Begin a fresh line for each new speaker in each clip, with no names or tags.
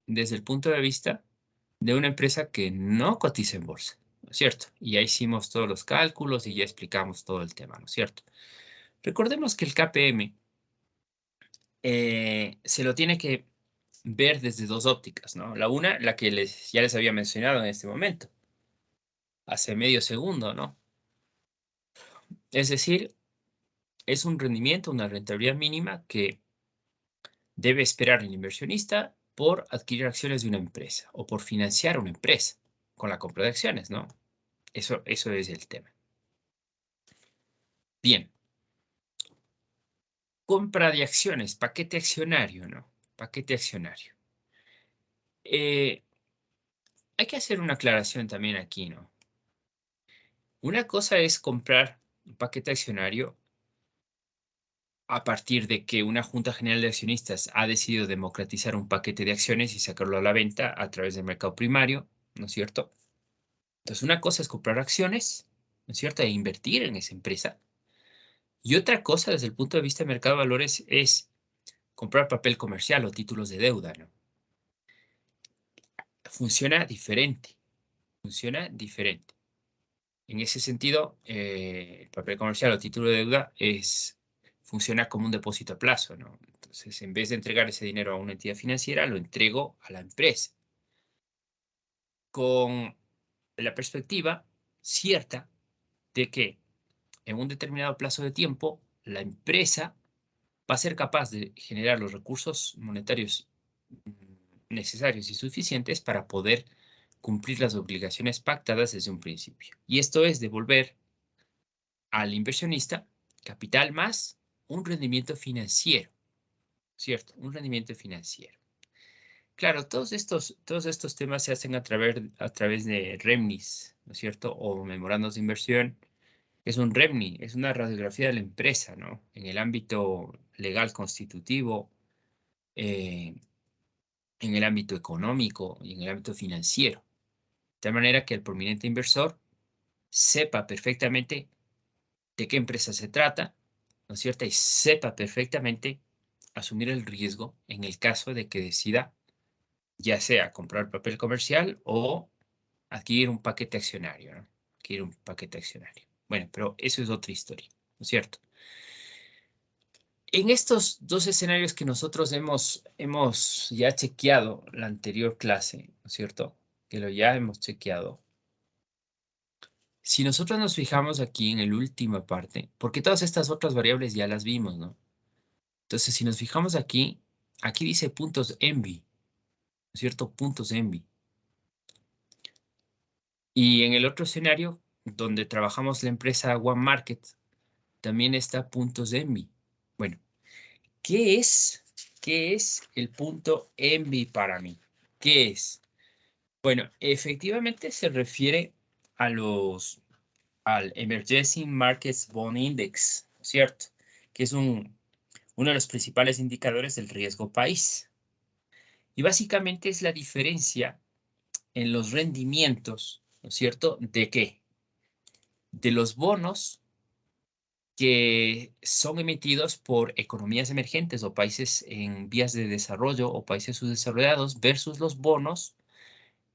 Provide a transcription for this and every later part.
desde el punto de vista de una empresa que no cotiza en bolsa, ¿no es cierto? Y ya hicimos todos los cálculos y ya explicamos todo el tema, ¿no es cierto? Recordemos que el KPM se lo tiene que ver desde dos ópticas, ¿no? La una, la que ya les había mencionado en este momento, hace medio segundo, ¿no? Es decir, es un rendimiento, una rentabilidad mínima que debe esperar el inversionista por adquirir acciones de una empresa o por financiar una empresa con la compra de acciones, ¿no? Eso es el tema. Bien, compra de acciones, paquete accionario, ¿no? Paquete accionario. Eh, Hay que hacer una aclaración también aquí, ¿no? Una cosa es comprar un paquete accionario a partir de que una Junta General de Accionistas ha decidido democratizar un paquete de acciones y sacarlo a la venta a través del mercado primario, ¿no es cierto? Entonces, una cosa es comprar acciones, ¿no es cierto? E invertir en esa empresa. Y otra cosa, desde el punto de vista de mercado de valores, es comprar papel comercial o títulos de deuda, ¿no? Funciona diferente, funciona diferente. En ese sentido, el papel comercial o título de deuda funciona como un depósito a plazo, ¿no? Entonces, en vez de entregar ese dinero a una entidad financiera, lo entrego a la empresa con la perspectiva cierta de que en un determinado plazo de tiempo, la empresa va a ser capaz de generar los recursos monetarios mm, necesarios y suficientes para poder cumplir las obligaciones pactadas desde un principio. Y esto es devolver al inversionista capital más un rendimiento financiero, ¿cierto? Un rendimiento financiero. Claro, todos estos temas se hacen a través de REMNIs, ¿no es cierto? O memorandos de inversión. Es un REMNI, es una radiografía de la empresa, ¿no? En el ámbito legal constitutivo, eh, en el ámbito económico y en el ámbito financiero. De tal manera que el prominente inversor sepa perfectamente de qué empresa se trata, ¿no es cierto? Y sepa perfectamente asumir el riesgo en el caso de que decida ya sea comprar papel comercial o adquirir un paquete accionario, ¿no? Adquirir un paquete accionario. Bueno, pero eso es otra historia, ¿no es cierto? En estos dos escenarios que nosotros hemos ya chequeado la anterior clase, ¿no es cierto? Que lo ya hemos chequeado. Si nosotros nos fijamos aquí en la última parte, porque todas estas otras variables ya las vimos, ¿no? Entonces, si nos fijamos aquí, aquí dice puntos ENVI, ¿no es cierto? Puntos ENVI. Y en el otro escenario, donde trabajamos la empresa One Market, también está puntos ENVI. Bueno, ¿qué es? ¿Qué es el punto ENVI para mí? ¿Qué es? Bueno, efectivamente se refiere a al Emerging Markets Bond Index, ¿cierto? Que es uno de los principales indicadores del riesgo país. Y básicamente es la diferencia en los rendimientos, ¿no es cierto? ¿De qué? De los bonos que son emitidos por economías emergentes o países en vías de desarrollo o países subdesarrollados versus los bonos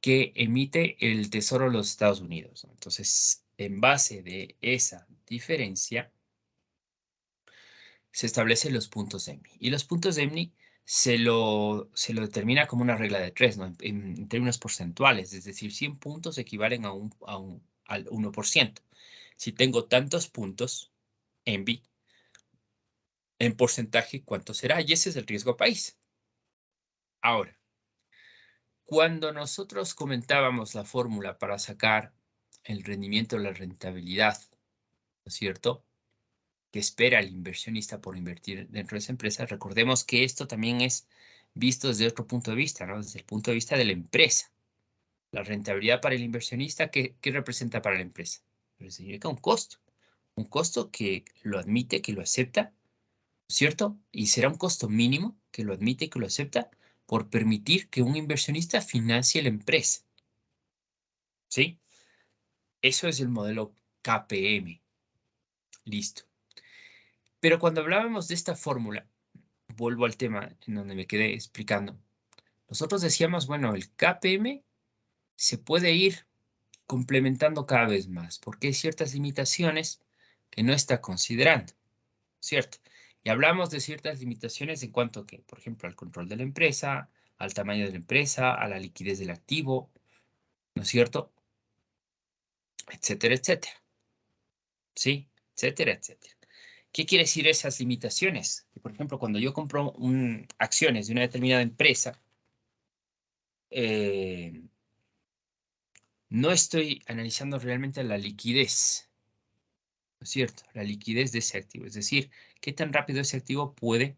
que emite el Tesoro de los Estados Unidos, ¿no? Entonces, en base de esa diferencia, se establecen los puntos EMNI. Y los puntos EMNI se lo determina como una regla de tres, ¿no? En términos porcentuales, es decir, 100 puntos equivalen al 1%. Si tengo tantos puntos ENVI, en porcentaje, ¿cuánto será? Y ese es el riesgo país. Ahora, cuando nosotros comentábamos la fórmula para sacar el rendimiento o la rentabilidad, ¿no es cierto?, que espera el inversionista por invertir dentro de esa empresa, recordemos que esto también es visto desde otro punto de vista, ¿no? Desde el punto de vista de la empresa. La rentabilidad para el inversionista, ¿qué representa para la empresa? Pues significa un costo que lo admite, que lo acepta, ¿cierto? Y será un costo mínimo que lo admite y que lo acepta por permitir que un inversionista financie la empresa, ¿sí? Eso es el modelo KPM. Listo. Pero cuando hablábamos de esta fórmula, vuelvo al tema en donde me quedé explicando, nosotros decíamos, bueno, el KPM se puede ir complementando cada vez más, porque hay ciertas limitaciones que no está considerando, ¿cierto? Y hablamos de ciertas limitaciones en cuanto a que, por ejemplo, al control de la empresa, al tamaño de la empresa, a la liquidez del activo, ¿no es cierto? Etcétera, etcétera. ¿Sí? Etcétera, etcétera. ¿Qué quiere decir esas limitaciones? Que, por ejemplo, cuando yo compro acciones de una determinada empresa, eh, no estoy analizando realmente la liquidez, ¿no es cierto? La liquidez de ese activo. Es decir, qué tan rápido ese activo puede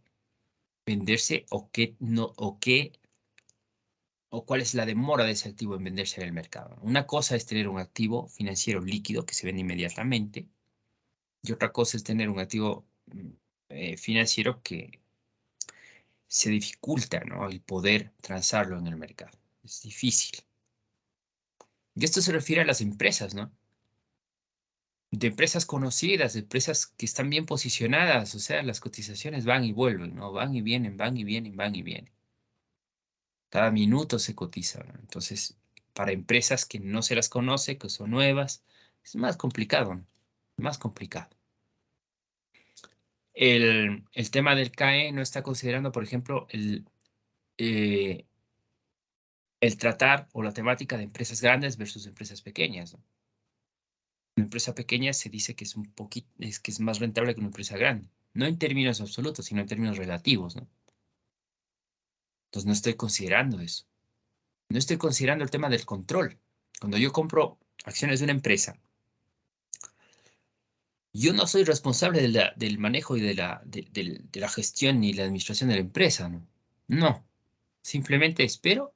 venderse o qué no, o cuál es la demora de ese activo en venderse en el mercado. Una cosa es tener un activo financiero líquido que se vende inmediatamente y otra cosa es tener un activo financiero que se dificulta, ¿no? El poder transarlo en el mercado. Es difícil. Y esto se refiere a las empresas, ¿no? De empresas conocidas, de empresas que están bien posicionadas, o sea, las cotizaciones van y vuelven, ¿no? Van y vienen, van y vienen, van y vienen. Cada minuto se cotiza, ¿no? Entonces, para empresas que no se las conoce, que son nuevas, es más complicado, ¿no? Más complicado. El tema del CAE no está considerando, por ejemplo, eh, el tratar o la temática de empresas grandes versus empresas pequeñas, ¿no? Una empresa pequeña se dice que es un poquito, es que es más rentable que una empresa grande. No en términos absolutos, sino en términos relativos, ¿no? Entonces no estoy considerando eso. No estoy considerando el tema del control. Cuando yo compro acciones de una empresa, yo no soy responsable del manejo y de la gestión y la administración de la empresa, ¿no? No. Simplemente espero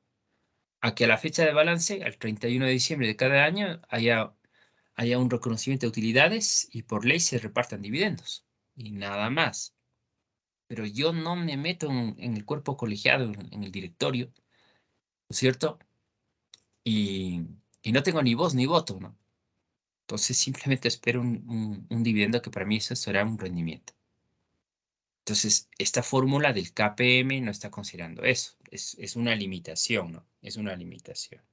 a que a la fecha de balance, al 31 de diciembre de cada año, haya un reconocimiento de utilidades y por ley se repartan dividendos. Y nada más. Pero yo no me meto en el cuerpo colegiado, en el directorio, ¿no es cierto? Y, y no tengo ni voz ni voto, ¿no? Entonces simplemente espero un dividendo que para mí eso será un rendimiento. Entonces, esta fórmula del KPM no está considerando eso. Es una limitación, ¿no? Es una limitación.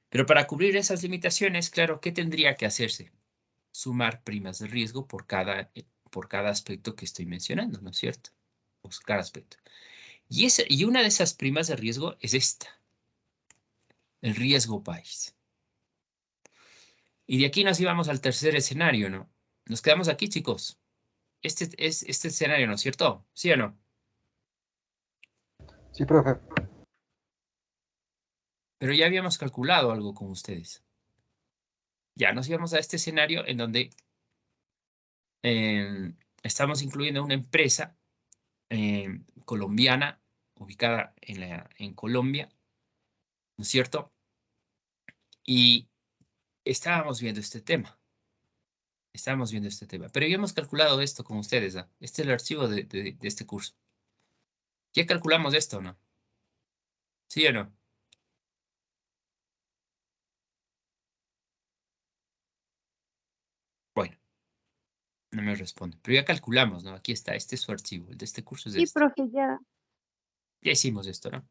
Pero para cubrir esas limitaciones, claro, ¿qué tendría que hacerse? Sumar primas de riesgo por cada aspecto que estoy mencionando, ¿no es cierto? Por cada aspecto. Y una de esas primas de riesgo es esta, el riesgo país. Y de aquí nos íbamos al tercer escenario, ¿no? Nos quedamos aquí, chicos. Este es este escenario, ¿no es cierto? ¿Sí o no?
Sí, profe.
Pero ya habíamos calculado algo con ustedes. Ya nos íbamos a este escenario en donde estamos incluyendo una empresa colombiana ubicada en Colombia, ¿no es cierto? Y estábamos viendo este tema. Estábamos viendo este tema. Pero ya hemos calculado esto con ustedes, ¿ah? Este es el archivo de este curso. Ya calculamos esto, ¿no? ¿Sí o no? Bueno, no me responde. Pero ya calculamos, ¿no? Aquí está. Este es su archivo. El de este curso es
Sí,
este.
profe, ya.
Ya hicimos esto, ¿no?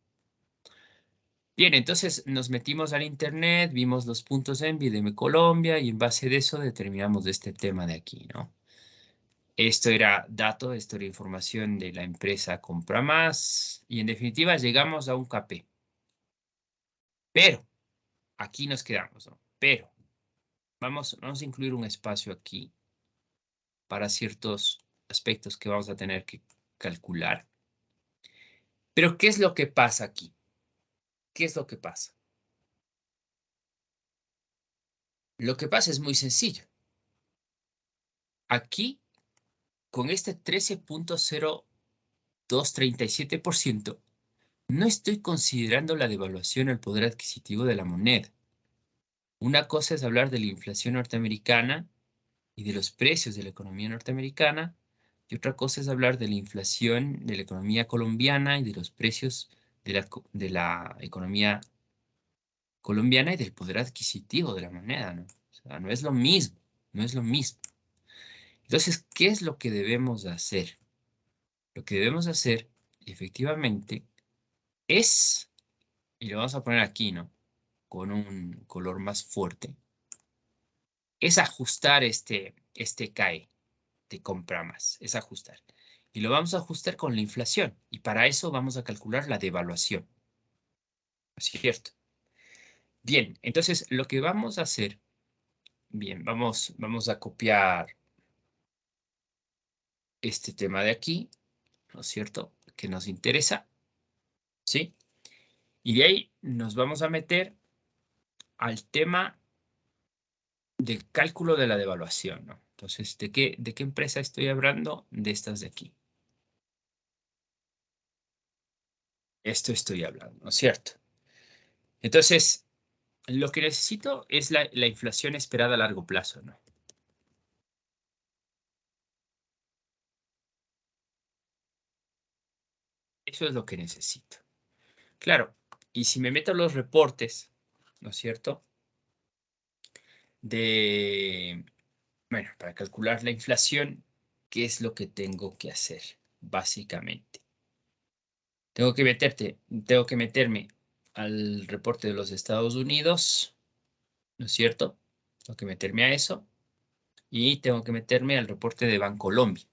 Bien, entonces nos metimos al internet, vimos los puntos ENVI de Colombia y en base de eso determinamos este tema de aquí, ¿no? Esto era dato, esto era información de la empresa Compra Más y en definitiva llegamos a un KP. Pero, aquí nos quedamos, ¿no? Pero, vamos a incluir un espacio aquí para ciertos aspectos que vamos a tener que calcular. Pero, ¿qué es lo que pasa aquí? ¿Qué es lo que pasa? Lo que pasa es muy sencillo. Aquí, con este 13.0237%, no estoy considerando la devaluación al poder adquisitivo de la moneda. Una cosa es hablar de la inflación norteamericana y de los precios de la economía norteamericana, y otra cosa es hablar de la inflación de la economía colombiana y de los precios de la economía colombiana y del poder adquisitivo de la moneda, ¿no? O sea, no es lo mismo, no es lo mismo. Entonces, ¿qué es lo que debemos hacer? Lo que debemos hacer, efectivamente, es, y lo vamos a poner aquí, ¿no? Con un color más fuerte, es ajustar este CAE de compra más, es ajustar. Y lo vamos a ajustar con la inflación. Y para eso vamos a calcular la devaluación. ¿Es cierto? Bien, entonces lo que vamos a hacer, bien, vamos a copiar este tema de aquí, ¿no es cierto? Que nos interesa, ¿sí? Y de ahí nos vamos a meter al tema del cálculo de la devaluación, ¿no? Entonces, ¿de qué empresa estoy hablando? De estas de aquí. Esto estoy hablando, ¿no es cierto? Entonces, lo que necesito es la inflación esperada a largo plazo, ¿no? Eso es lo que necesito. Claro, y si me meto a los reportes, ¿no es cierto? Bueno, para calcular la inflación, ¿qué es lo que tengo que hacer? Básicamente. Tengo que meterme al reporte de los Estados Unidos, ¿no es cierto? Tengo que meterme a eso y tengo que meterme al reporte de Bancolombia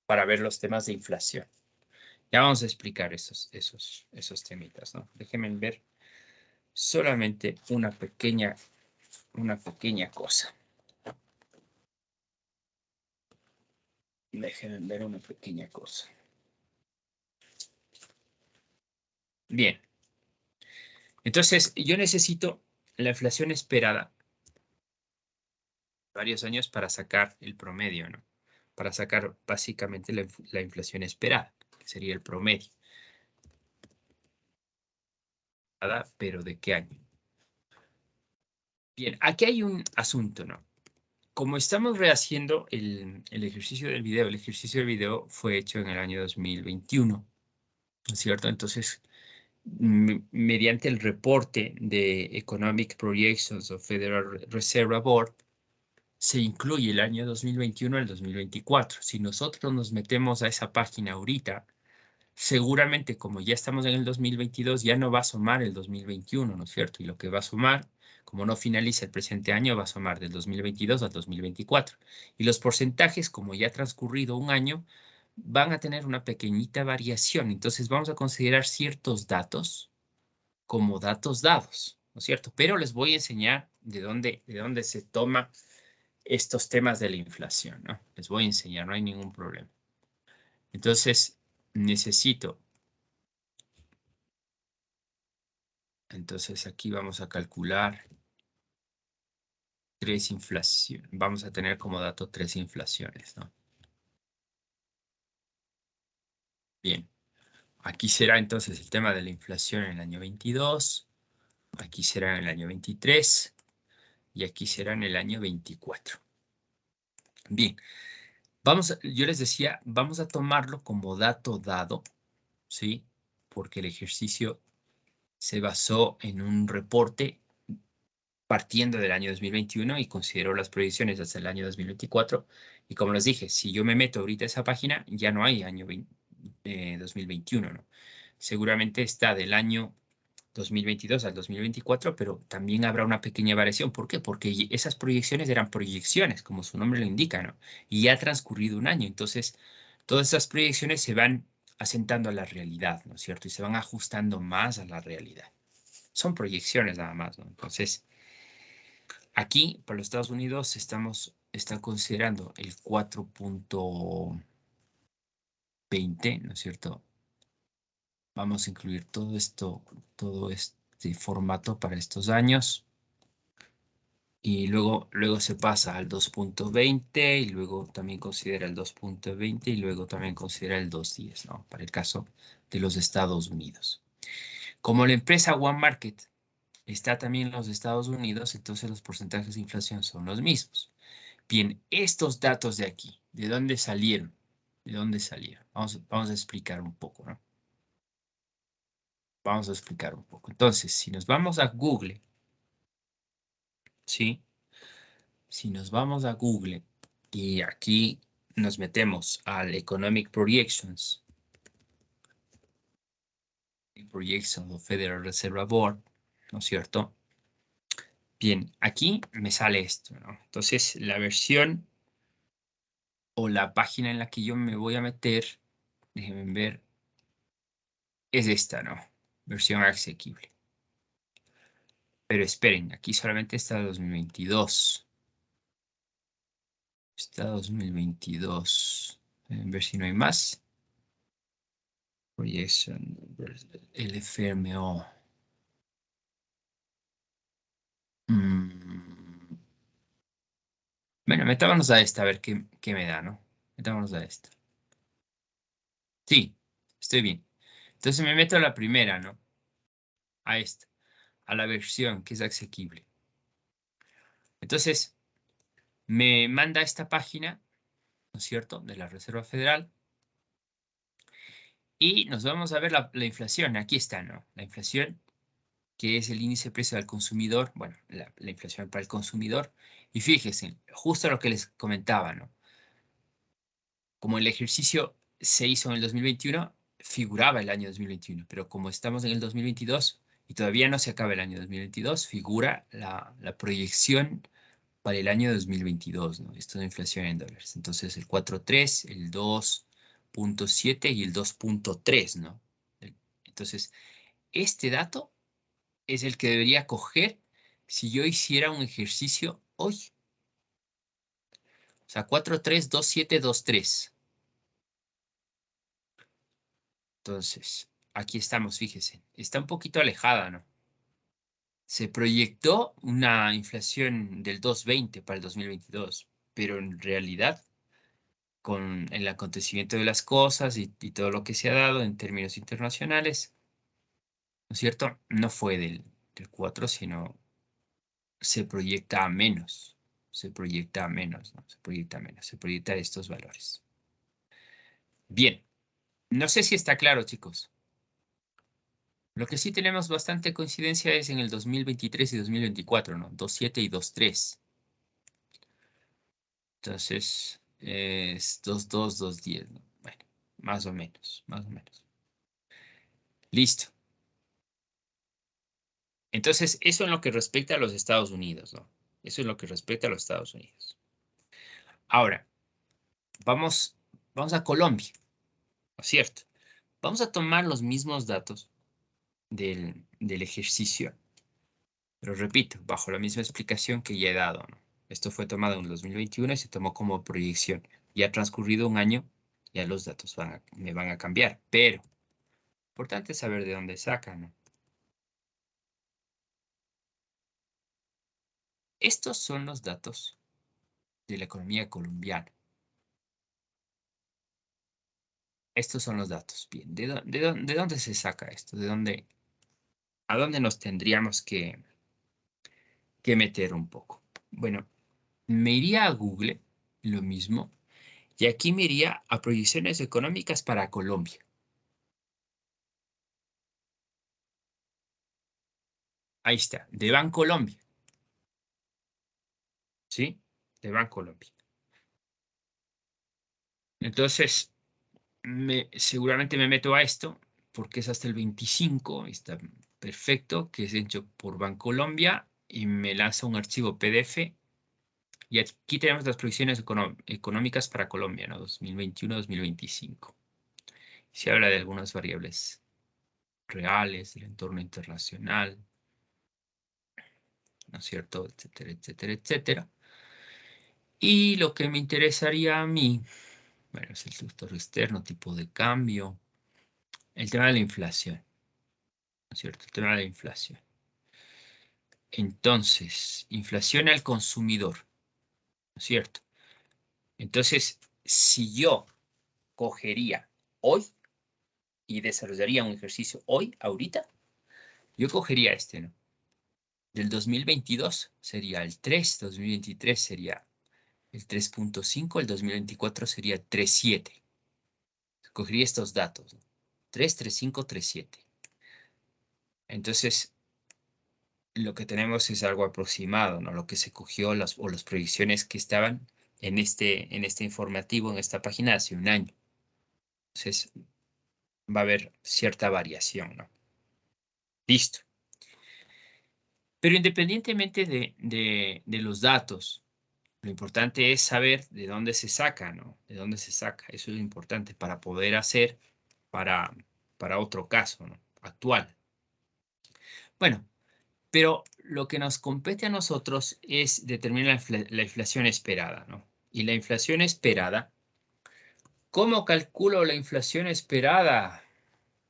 para ver los temas de inflación. Ya vamos a explicar esos temitas, ¿no? Déjenme ver solamente una pequeña cosa. Déjenme ver una pequeña cosa. Bien, entonces yo necesito la inflación esperada varios años para sacar el promedio, ¿no? Para sacar básicamente la inflación esperada, que sería el promedio. Pero ¿de qué año? Bien, aquí hay un asunto, ¿no? Como estamos rehaciendo el ejercicio del video, el ejercicio del video fue hecho en el año 2021, ¿no es cierto? Entonces, mediante el reporte de Economic Projections of Federal Reserve Board, se incluye el año 2021 al 2024. Si nosotros nos metemos a esa página ahorita, seguramente como ya estamos en el 2022, ya no va a sumar el 2021, ¿no es cierto? Y lo que va a sumar, como no finaliza el presente año, va a sumar del 2022 al 2024. Y los porcentajes, como ya ha transcurrido un año, van a tener una pequeñita variación. Entonces vamos a considerar ciertos datos como datos dados, ¿no es cierto? Pero les voy a enseñar de dónde se toma estos temas de la inflación, ¿no? Les voy a enseñar, no hay ningún problema. Entonces, necesito, entonces aquí vamos a calcular tres inflaciones, vamos a tener como dato tres inflaciones, ¿no? Bien, aquí será entonces el tema de la inflación en el año 22, aquí será en el año 23 y aquí será en el año 24. Bien, yo les decía, vamos a tomarlo como dato dado, ¿sí? Porque el ejercicio se basó en un reporte partiendo del año 2021 y consideró las proyecciones hasta el año 2024. Y como les dije, si yo me meto ahorita a esa página, ya no hay año 2021, ¿no? Seguramente está del año 2022 al 2024, pero también habrá una pequeña variación. ¿Por qué? Porque esas proyecciones eran proyecciones, como su nombre lo indica, ¿no? Y ya ha transcurrido un año. Entonces, todas esas proyecciones se van asentando a la realidad, ¿no es cierto? Y se van ajustando más a la realidad. Son proyecciones nada más, ¿no? Entonces, aquí, para los Estados Unidos, están considerando el 4.20, ¿no es cierto? Vamos a incluir todo este formato para estos años. Y luego se pasa al 2.20 y luego también considera el 2.20 y luego también considera el 2.10, ¿no? Para el caso de los Estados Unidos. Como la empresa One Market está también en los Estados Unidos, entonces los porcentajes de inflación son los mismos. Bien, estos datos de aquí, ¿de dónde salieron? ¿De dónde salieron? Vamos a explicar un poco, ¿no? Vamos a explicar un poco. Entonces, si nos vamos a Google, ¿sí? Si nos vamos a Google y aquí nos metemos al Economic Projections Projections of Federal Reserve Board, ¿no es cierto? Bien, aquí me sale esto, ¿no? Entonces, la versión o la página en la que yo me voy a meter, déjenme ver, es esta, ¿no? Versión asequible. Pero esperen, aquí solamente está 2022. Está 2022. Ver si no hay más. Projection, LFMO. Bueno, metámonos a esta, a ver qué me da, ¿no? Metámonos a esta. Sí, estoy bien. Entonces me meto a la primera, ¿no? A esta, a la versión que es asequible. Entonces, me manda a esta página, ¿no es cierto?, de la Reserva Federal. Y nos vamos a ver la inflación. Aquí está, ¿no? La inflación, que es el índice de precio al consumidor. Bueno, la inflación para el consumidor. Y fíjense, justo lo que les comentaba, ¿no? Como el ejercicio se hizo en el 2021, figuraba el año 2021. Pero como estamos en el 2022 y todavía no se acaba el año 2022, figura la proyección para el año 2022, ¿no? Esto de inflación en dólares. Entonces, el 4.3, el 2.7 y el 2.3, ¿no? Entonces, este dato es el que debería coger si yo hiciera un ejercicio hoy. O sea, 4.3, 2.7, 2.3. Entonces, aquí estamos, fíjese. Está un poquito alejada, ¿no? Se proyectó una inflación del 2.20 para el 2022, pero en realidad con el acontecimiento de las cosas y todo lo que se ha dado en términos internacionales, ¿no es cierto? No fue del 4, sino se proyecta a menos, se proyecta a menos, ¿no? Se proyecta a menos, se proyecta a estos valores. Bien, no sé si está claro, chicos. Lo que sí tenemos bastante coincidencia es en el 2023 y 2024, ¿no? 2.7 y 2.3. Entonces, es 2.2, 2.10, ¿no? Bueno, más o menos, más o menos. Listo. Entonces, eso en lo que respecta a los Estados Unidos, ¿no? Eso es lo que respecta a los Estados Unidos. Ahora, vamos a Colombia, ¿no es cierto? Vamos a tomar los mismos datos del ejercicio, pero repito, bajo la misma explicación que ya he dado, ¿no? Esto fue tomado en el 2021 y se tomó como proyección. Ya ha transcurrido un año, ya los datos me van a cambiar, pero importante saber de dónde sacan, ¿no? Estos son los datos de la economía colombiana. Estos son los datos. Bien, ¿de dónde se saca esto? ¿A dónde nos tendríamos que meter un poco? Bueno, me iría a Google, lo mismo, y aquí me iría a proyecciones económicas para Colombia. Ahí está, de Bancolombia, ¿sí? De Bancolombia. Entonces, seguramente me meto a esto, porque es hasta el 25, está perfecto, que es hecho por Bancolombia, y me lanza un archivo PDF. Y aquí tenemos las proyecciones económicas para Colombia, ¿no? 2021-2025. Se habla de algunas variables reales, del entorno internacional, ¿no es cierto? Etcétera, etcétera, etcétera. Y lo que me interesaría a mí, bueno, es el sector externo, tipo de cambio, el tema de la inflación, ¿no es cierto? El tema de la inflación. Entonces, inflación al consumidor, ¿no es cierto? Entonces, si yo cogería hoy y desarrollaría un ejercicio hoy, ahorita, yo cogería este, ¿no? Del 2022 sería el 3, 2023 sería el 3.5, el 2024 sería el 3.7. Cogería estos datos, ¿no? 3, 3.5, 3.7. Entonces, lo que tenemos es algo aproximado, ¿no? Lo que se cogió o las proyecciones que estaban en este informativo, en esta página hace un año. Entonces, va a haber cierta variación, ¿no? Listo. Pero independientemente de los datos, lo importante es saber de dónde se saca, ¿no? De dónde se saca. Eso es lo importante para poder hacer para otro caso, ¿no? Actual. Bueno, pero lo que nos compete a nosotros es determinar la inflación esperada, ¿no? Y la inflación esperada, ¿cómo calculo la inflación esperada?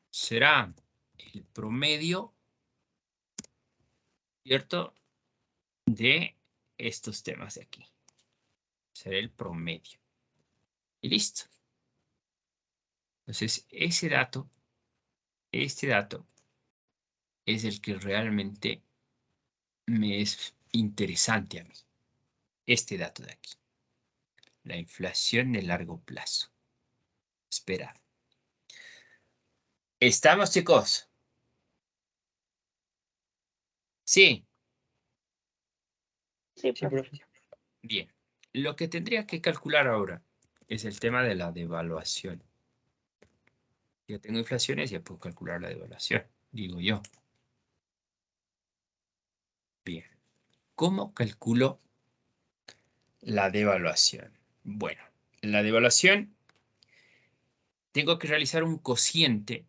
Será el promedio, ¿cierto? De estos temas de aquí. Será el promedio. Y listo. Entonces, este dato es el que realmente me es interesante a mí. Este dato de aquí. La inflación de largo plazo. Espera. ¿Estamos, chicos? Sí.
Sí,
Sí,
profe.
profe.
Bien. Lo que tendría que calcular ahora es el tema de la devaluación. Ya tengo inflaciones, ya puedo calcular la devaluación, digo yo. Bien. ¿Cómo calculo la devaluación? Bueno, la devaluación tengo que realizar un cociente,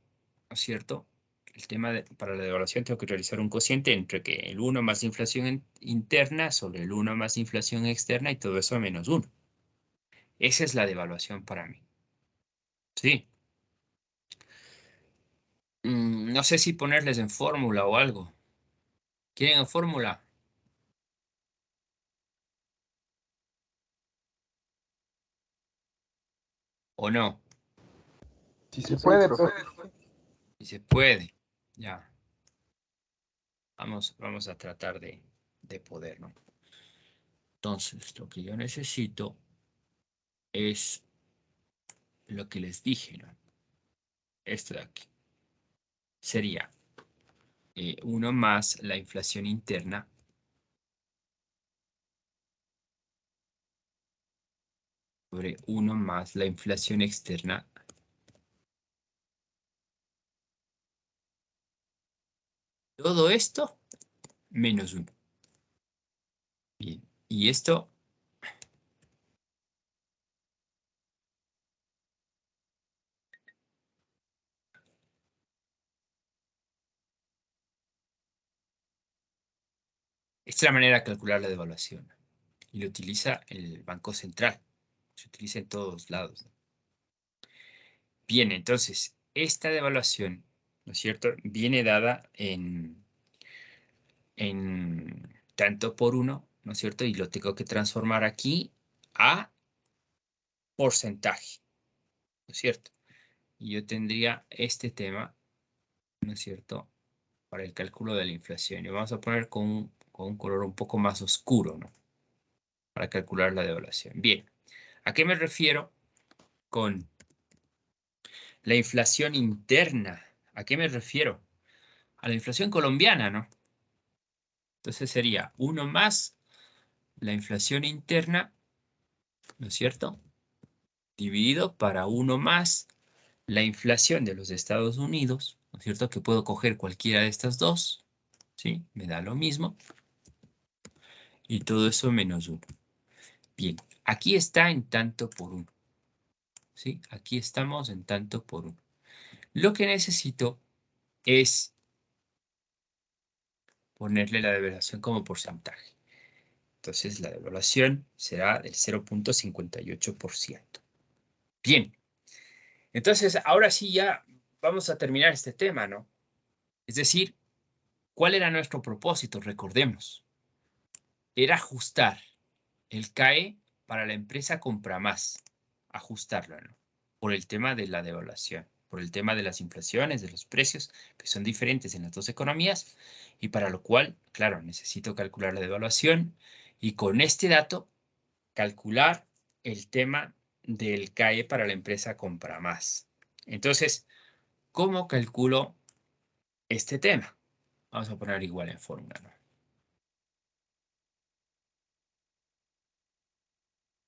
¿no es cierto? El tema para la devaluación tengo que realizar un cociente entre que el 1 más inflación interna sobre el 1 más inflación externa y todo eso a menos 1. Esa es la devaluación para mí. Sí. No sé si ponerles en fórmula o algo. ¿Quieren en fórmula? ¿O no?
Si
Se
se
puede,
puede,
profe.
profe.
Si se puede. Ya. Vamos a tratar de poder, ¿no? Entonces, lo que yo necesito es lo que les dije, ¿no? Esto de aquí. Sería 1 más la inflación interna sobre 1 más la inflación externa todo esto menos 1. Bien, y esto esta es la manera de calcular la devaluación y lo utiliza el Banco Central. Se utiliza en todos lados, ¿no? Bien, entonces, esta devaluación, ¿no es cierto?, viene dada en tanto por 1, ¿no es cierto? Y lo tengo que transformar aquí a porcentaje, ¿no es cierto? Y yo tendría este tema, ¿no es cierto?, para el cálculo de la inflación. Y vamos a poner con un color un poco más oscuro, ¿no? Para calcular la devaluación. Bien, ¿a qué me refiero con la inflación interna? ¿A qué me refiero? A la inflación colombiana, ¿no? Entonces sería 1 más la inflación interna, ¿no es cierto?, dividido para 1 más la inflación de los Estados Unidos, ¿no es cierto?, que puedo coger cualquiera de estas dos, ¿sí? Me da lo mismo. Y todo eso menos 1. Bien, aquí está en tanto por 1, ¿sí? Aquí estamos en tanto por 1. Lo que necesito es ponerle la devaluación como porcentaje. Entonces la devaluación será del 0.58%. Bien, entonces ahora sí ya vamos a terminar este tema, ¿no? Es decir, ¿cuál era nuestro propósito? Recordemos, era ajustar el CAE para la empresa compra más, ajustarlo, ¿no? Por el tema de la devaluación, por el tema de las inflaciones, de los precios, que son diferentes en las dos economías, y para lo cual, claro, necesito calcular la devaluación y con este dato calcular el tema del CAE para la empresa compra más. Entonces, ¿cómo calculo este tema? Vamos a poner igual en fórmula, ¿no?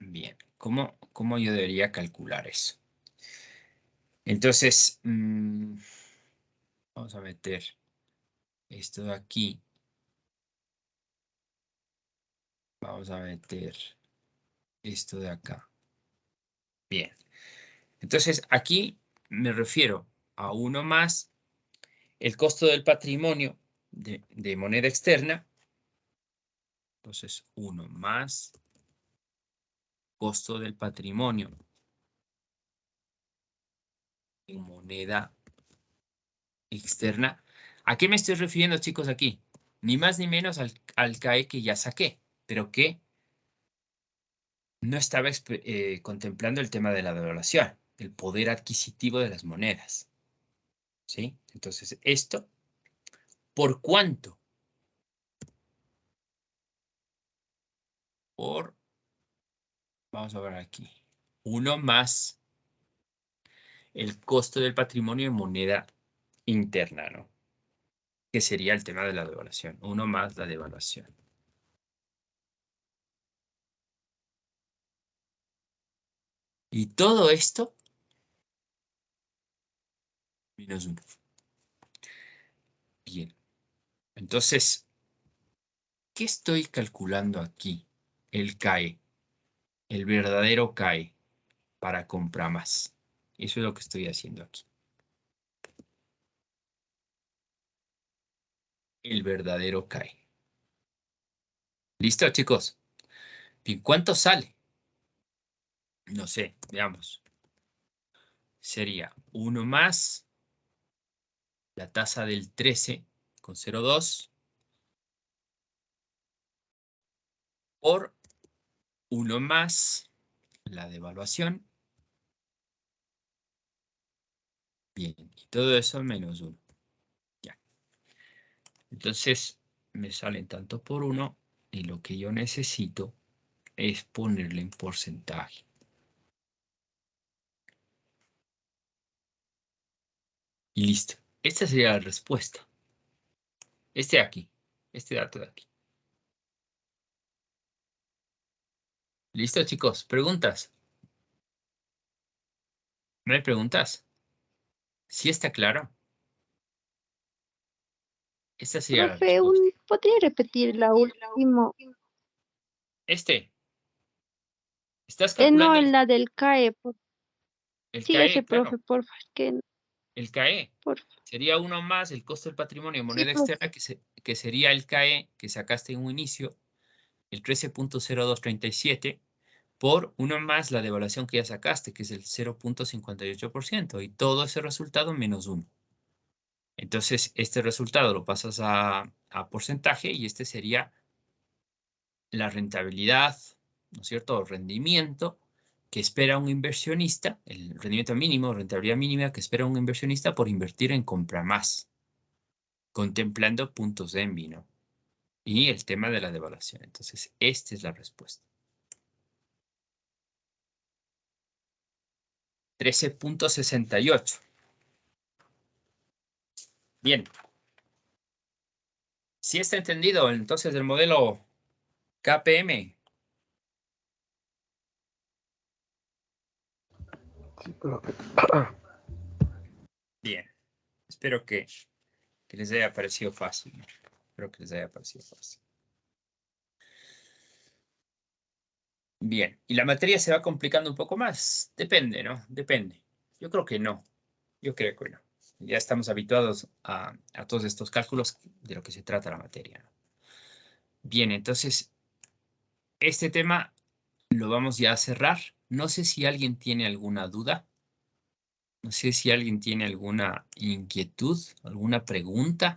Bien, ¿cómo yo debería calcular eso? Entonces, vamos a meter esto de aquí. Vamos a meter esto de acá. Bien. Entonces, aquí me refiero a uno más el costo del patrimonio de moneda externa. Entonces, uno más costo del patrimonio en moneda externa. ¿A qué me estoy refiriendo, chicos, aquí? Ni más ni menos al CAE que ya saqué, pero que no estaba contemplando el tema de la devaluación, el poder adquisitivo de las monedas. ¿Sí? Entonces, esto, ¿por cuánto? Vamos a ver aquí, uno más el costo del patrimonio en moneda interna, ¿no? Que sería el tema de la devaluación, uno más la devaluación. Y todo esto, menos uno. Bien, entonces, ¿qué estoy calculando aquí? El CAE, el verdadero CAE para comprar más. Eso es lo que estoy haciendo aquí. El verdadero CAE. ¿Listo, chicos? Bien, ¿cuánto sale? No sé, veamos. Sería uno más la tasa del 13,02 por uno más la devaluación. Bien, y todo eso menos 1. Ya. Entonces me salen tanto por 1 y lo que yo necesito es ponerle en porcentaje. Y listo. Esta sería la respuesta. Este de aquí. Este dato de aquí. ¿Listo, chicos? ¿Preguntas? ¿No hay preguntas? ¿Sí está claro? Esta sería la
Profe,
respuesta.
¿podría repetir la última?
Este. ¿Estás
No,
calculando
en la del CAE.
el
Sí, ese
CAE?
profe,
Claro.
porfa, que,
El CAE.
porfa.
Sería uno más el costo del patrimonio en
Sí,
moneda
profe.
externa, que sería el CAE que sacaste en un inicio, el 13,0237, por uno más la devaluación que ya sacaste, que es el 0,58%, y todo ese resultado menos 1. Entonces, este resultado lo pasas a porcentaje y este sería la rentabilidad, ¿no es cierto? O rendimiento que espera un inversionista, el rendimiento mínimo, rentabilidad mínima que espera un inversionista por invertir en compra más, contemplando puntos de envy, ¿no? Y el tema de la devaluación. Entonces, esta es la respuesta. 13,68. Bien. Si está entendido, entonces el modelo KPM.
Sí, profe.
Bien. Espero que les haya parecido fácil. Espero que les haya parecido fácil. Bien. ¿Y la materia se va complicando un poco más? Depende, ¿no? Depende. Yo creo que no. Yo creo que no. Ya estamos habituados a todos estos cálculos de lo que se trata la materia, ¿no? Bien, entonces, este tema lo vamos ya a cerrar. No sé si alguien tiene alguna duda. No sé si alguien tiene alguna inquietud, alguna pregunta.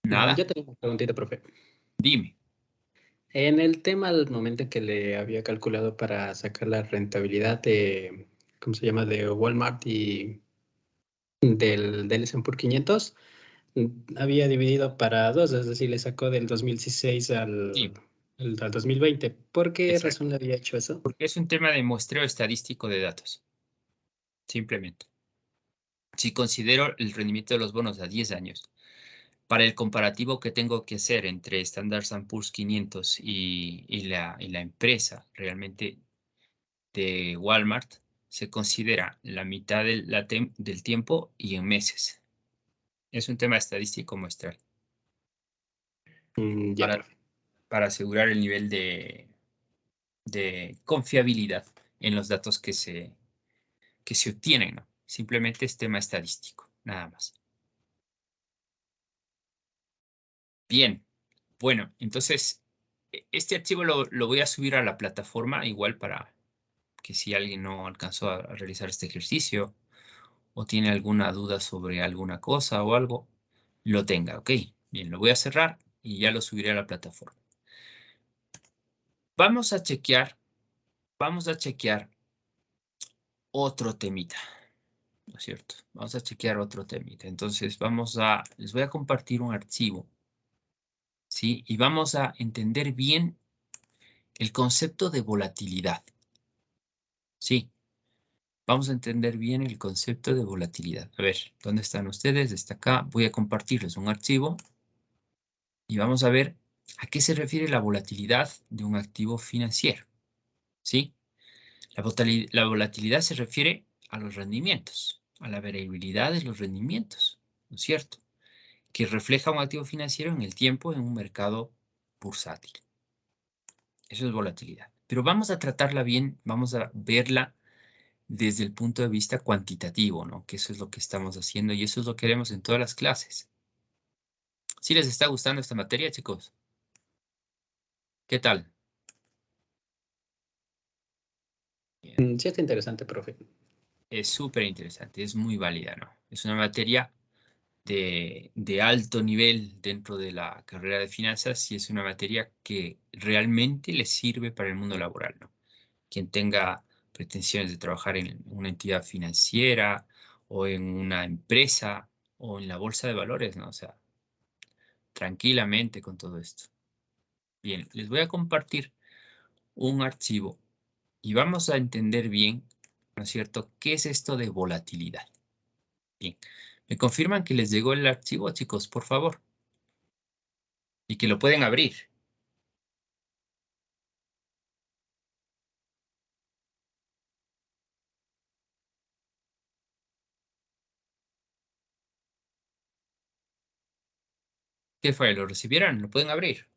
Nada.
Yo tengo una preguntita, profe.
Dime.
En el tema, al momento que le había calculado para sacar la rentabilidad de, ¿cómo se llama? De Walmart y del S&P 500, había dividido para dos, es decir, le sacó del 2016
Sí,
al 2020. ¿Por qué
exacto.
razón le había hecho eso?
Porque es un tema de muestreo estadístico de datos. Simplemente. Si considero el rendimiento de los bonos a 10 años, para el comparativo que tengo que hacer entre Standard Poor's 500 y la empresa realmente de Walmart, se considera la mitad del tiempo y en meses. Es un tema estadístico muestral.
Ya,
Para,
profe.
para asegurar el nivel de confiabilidad en los datos que se obtienen, ¿no? Simplemente es tema estadístico, nada más. Bien, bueno, entonces este archivo lo voy a subir a la plataforma igual para que si alguien no alcanzó a realizar este ejercicio o tiene alguna duda sobre alguna cosa o algo, lo tenga, ¿ok? Bien, lo voy a cerrar y ya lo subiré a la plataforma. Vamos a chequear otro temita, ¿no es cierto? Vamos a chequear otro temita. Entonces les voy a compartir un archivo, ¿sí? Y vamos a entender bien el concepto de volatilidad, ¿sí? Vamos a entender bien el concepto de volatilidad. A ver, ¿dónde están ustedes? Está acá. Voy a compartirles un archivo y vamos a ver a qué se refiere la volatilidad de un activo financiero, ¿sí? La volatilidad se refiere a los rendimientos, a la variabilidad de los rendimientos, ¿no es cierto? Que refleja un activo financiero en el tiempo en un mercado bursátil. Eso es volatilidad. Pero vamos a tratarla bien, vamos a verla desde el punto de vista cuantitativo, ¿no? Que eso es lo que estamos haciendo y eso es lo que haremos en todas las clases. ¿Sí les está gustando esta materia, chicos? ¿Qué tal? Bien.
Sí está interesante, profe.
Es súper interesante, es muy válida, ¿no? Es una materia de alto nivel dentro de la carrera de finanzas y es una materia que realmente les sirve para el mundo laboral, ¿no? Quien tenga pretensiones de trabajar en una entidad financiera o en una empresa o en la bolsa de valores, ¿no? O sea, tranquilamente con todo esto. Bien, les voy a compartir un archivo y vamos a entender bien, ¿no es cierto?, qué es esto de volatilidad. Bien, ¿me confirman que les llegó el archivo, chicos, por favor? Y que lo pueden abrir. ¿Qué fue? ¿Lo recibieron? ¿Lo pueden abrir?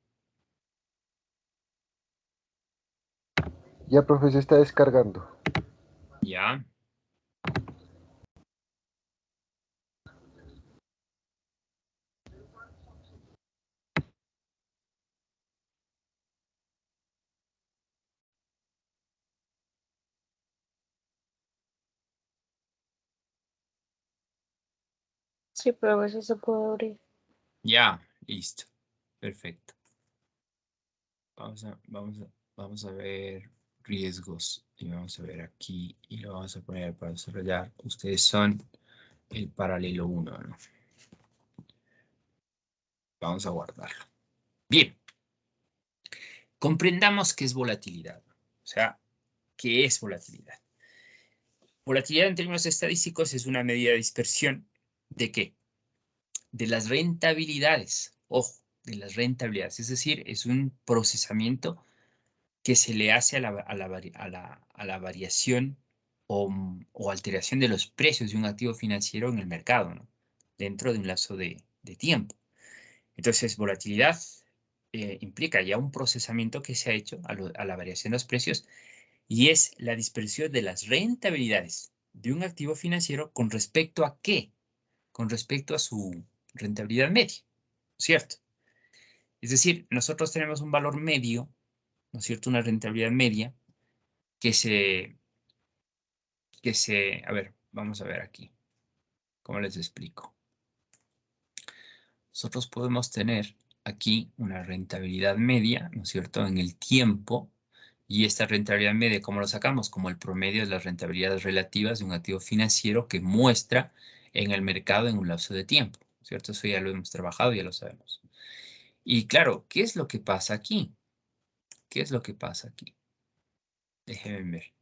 Ya, profe, se está descargando.
Ya.
Sí, pero eso se puede abrir.
Ya, listo. Perfecto. Vamos a ver riesgos y vamos a ver aquí y lo vamos a poner para desarrollar. Ustedes son el paralelo 1, ¿no? Vamos a guardarlo. Bien. Comprendamos qué es volatilidad. O sea, ¿qué es volatilidad? Volatilidad en términos estadísticos es una medida de dispersión. ¿De qué? De las rentabilidades. Ojo, de las rentabilidades. Es decir, es un procesamiento que se le hace a la variación o alteración de los precios de un activo financiero en el mercado, ¿no? Dentro de un lapso de tiempo. Entonces, volatilidad implica ya un procesamiento que se ha hecho a la variación de los precios y es la dispersión de las rentabilidades de un activo financiero con respecto a qué, con respecto a su rentabilidad media, ¿cierto? Es decir, nosotros tenemos un valor medio, ¿no es cierto? Una rentabilidad media a ver, vamos a ver aquí, ¿cómo les explico? Nosotros podemos tener aquí una rentabilidad media, ¿no es cierto?, en el tiempo, y esta rentabilidad media, ¿cómo lo sacamos? Como el promedio de las rentabilidades relativas de un activo financiero que muestra en el mercado en un lapso de tiempo, ¿cierto? Eso ya lo hemos trabajado, ya lo sabemos. Y claro, ¿qué es lo que pasa aquí? ¿Qué es lo que pasa aquí? Déjenme ver.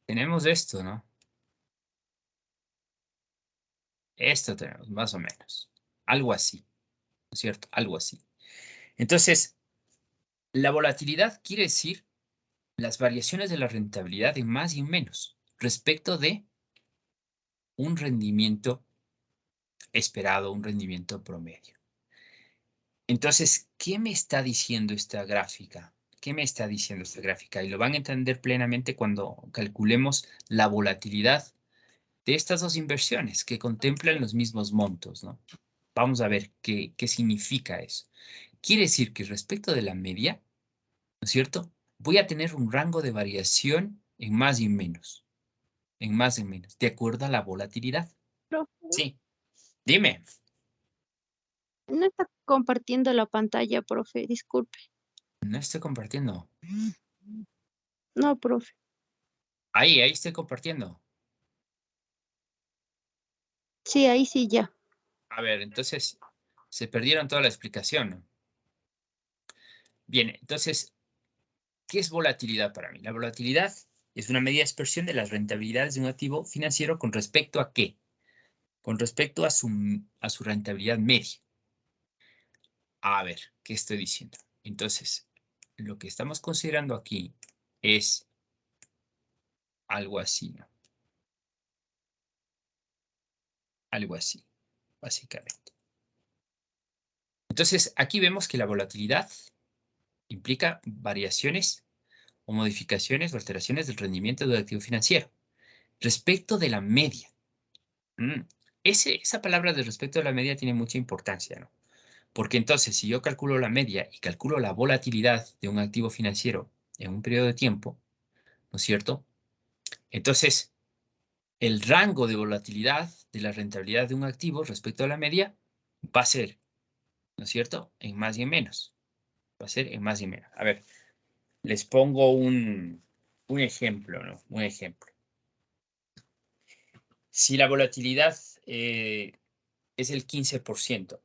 Tenemos esto, ¿no? Esto tenemos, más o menos. Algo así, ¿no es cierto? Algo así. Entonces, la volatilidad quiere decir las variaciones de la rentabilidad en más y en menos respecto de un rendimiento esperado, un rendimiento promedio. Entonces, ¿qué me está diciendo esta gráfica? ¿Qué me está diciendo esta gráfica? Y lo van a entender plenamente cuando calculemos la volatilidad de estas dos inversiones que contemplan los mismos montos, ¿no? Vamos a ver qué significa eso. Quiere decir que respecto de la media, ¿no es cierto? Voy a tener un rango de variación en más y en menos, de acuerdo a la volatilidad.
Profe,
Sí, dime.
no está compartiendo la pantalla, profe, disculpe.
No estoy compartiendo.
No, profe.
Ahí estoy compartiendo.
Sí, ahí sí ya.
A ver, entonces se perdieron toda la explicación, ¿no? Bien, entonces, ¿qué es volatilidad para mí? La volatilidad es una medida de expresión de las rentabilidades de un activo financiero con respecto a ¿qué? Con respecto a su rentabilidad media. A ver, ¿qué estoy diciendo? Entonces, lo que estamos considerando aquí es algo así, ¿no? Algo así, básicamente. Entonces, aquí vemos que la volatilidad implica variaciones o modificaciones o alteraciones del rendimiento del activo financiero respecto de la media. Esa palabra de respecto de la media tiene mucha importancia, ¿no? Porque entonces, si yo calculo la media y calculo la volatilidad de un activo financiero en un periodo de tiempo, ¿no es cierto? Entonces, el rango de volatilidad de la rentabilidad de un activo respecto a la media va a ser, ¿no es cierto?, en más y en menos. Va a ser en más y menos. A ver, les pongo un ejemplo, ¿no? Un ejemplo. Si la volatilidad es el 15%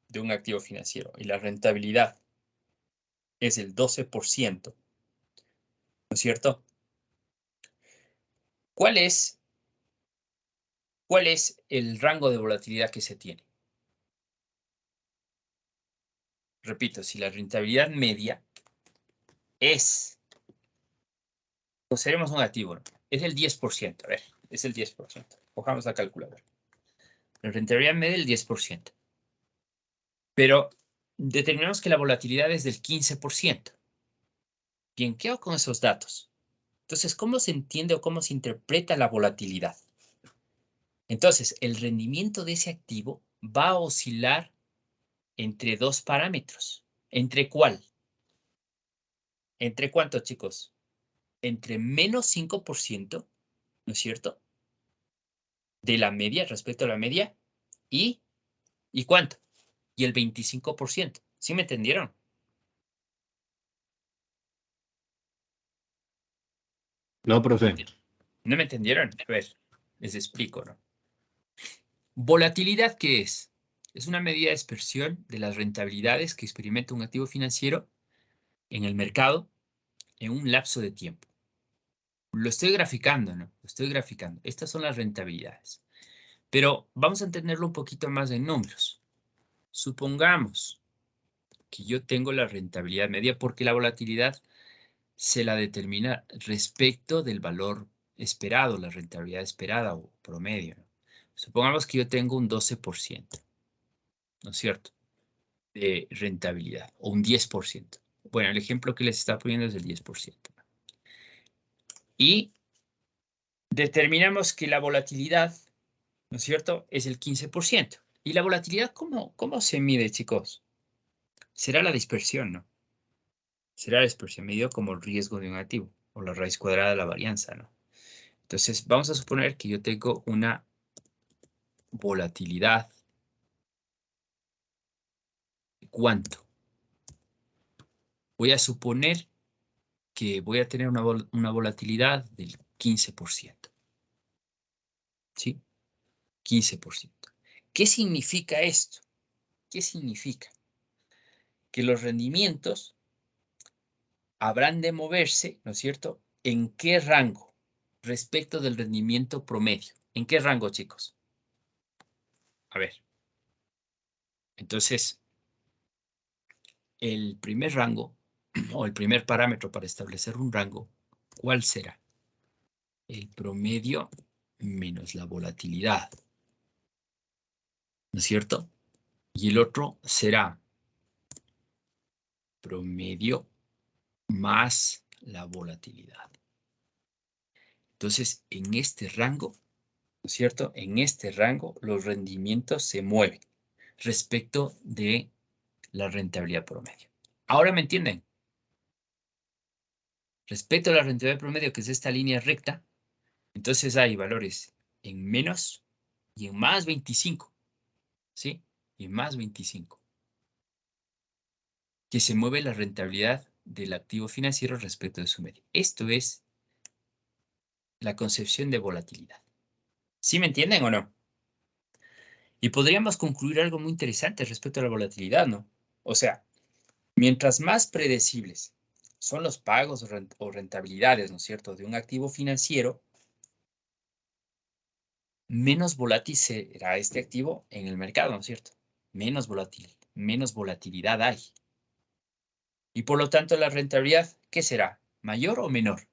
de un activo financiero y la rentabilidad es el 12%, ¿no es cierto? ¿Cuál es el rango de volatilidad que se tiene? Repito, si la rentabilidad media es, consideremos un activo, ¿no? Es el 10%, a ver, es el 10%. Cojamos la calculadora. La rentabilidad media es el 10%. Pero determinamos que la volatilidad es del 15%. Bien, ¿qué hago con esos datos? Entonces, ¿cómo se entiende o cómo se interpreta la volatilidad? Entonces, el rendimiento de ese activo va a oscilar entre dos parámetros. ¿Entre cuál? ¿Entre cuánto, chicos? Entre menos 5%, ¿no es cierto?, de la media, respecto a la media, ¿y cuánto? Y el 25%. ¿Sí me entendieron?
No, profe.
¿No me entendieron? A ver, les explico, ¿no? ¿Volatilidad qué es? Es una medida de expresión de las rentabilidades que experimenta un activo financiero en el mercado en un lapso de tiempo. Lo estoy graficando, ¿no? Lo estoy graficando. Estas son las rentabilidades. Pero vamos a entenderlo un poquito más en números. Supongamos que yo tengo la rentabilidad media porque la volatilidad se la determina respecto del valor esperado, la rentabilidad esperada o promedio, ¿no? Supongamos que yo tengo un 12%, ¿no es cierto?, de rentabilidad o un 10%. Bueno, el ejemplo que les está poniendo es el 10%. Y determinamos que la volatilidad, ¿no es cierto?, es el 15%. ¿Y la volatilidad cómo se mide, chicos? Será la dispersión, ¿no? Será la dispersión medido como el riesgo de un activo o la raíz cuadrada de la varianza, ¿no? Entonces, vamos a suponer que yo tengo una volatilidad. ¿Cuánto? Voy a suponer que voy a tener una volatilidad del 15%. ¿Sí? 15%. ¿Qué significa esto? ¿Qué significa? Que los rendimientos habrán de moverse, ¿no es cierto?, ¿en qué rango respecto del rendimiento promedio? ¿En qué rango, chicos? A ver. Entonces, el primer rango o el primer parámetro para establecer un rango, ¿cuál será? El promedio menos la volatilidad, ¿no es cierto? Y el otro será promedio más la volatilidad. Entonces, en este rango, ¿no es cierto? En este rango, los rendimientos se mueven respecto de la rentabilidad promedio. ¿Ahora me entienden? Respecto a la rentabilidad promedio, que es esta línea recta, entonces hay valores en menos y en más 25, ¿sí? Y en más 25, que se mueve la rentabilidad del activo financiero respecto de su medio. Esto es la concepción de volatilidad. ¿Sí me entienden o no? Y podríamos concluir algo muy interesante respecto a la volatilidad, ¿no? O sea, mientras más predecibles son los pagos o rentabilidades, ¿no es cierto?, de un activo financiero, menos volátil será este activo en el mercado, ¿no es cierto? Menos volatilidad hay. Y por lo tanto, la rentabilidad, ¿qué será? ¿Mayor o menor?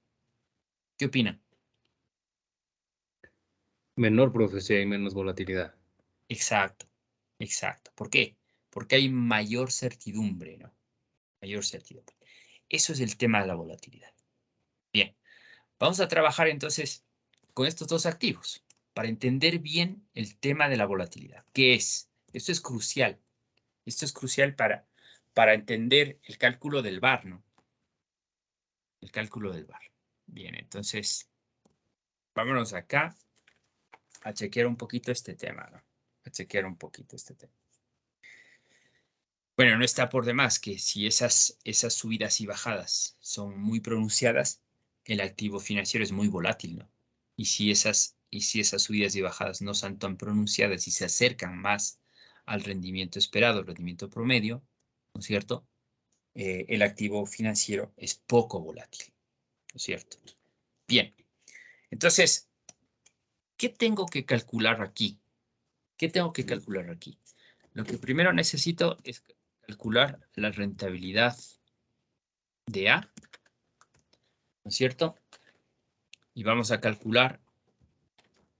¿Qué opinan?
Menor, profe, si hay menos volatilidad.
Exacto, exacto. ¿Por qué? Porque hay mayor certidumbre, ¿no? Mayor certidumbre. Eso es el tema de la volatilidad. Bien, vamos a trabajar entonces con estos dos activos para entender bien el tema de la volatilidad. ¿Qué es? Esto es crucial. Esto es crucial para entender el cálculo del VaR, ¿no? El cálculo del VaR. Bien, entonces, vámonos acá a chequear un poquito este tema, ¿no? A chequear un poquito este tema. Bueno, no está por demás que si esas subidas y bajadas son muy pronunciadas, el activo financiero es muy volátil, ¿no? Y si esas subidas y bajadas no son tan pronunciadas y se acercan más al rendimiento esperado, el rendimiento promedio, ¿no es cierto? El activo financiero es poco volátil, ¿no es cierto? Bien, entonces, ¿qué tengo que calcular aquí? ¿Qué tengo que calcular aquí? Lo que primero necesito es calcular la rentabilidad de A, ¿no es cierto? Y vamos a calcular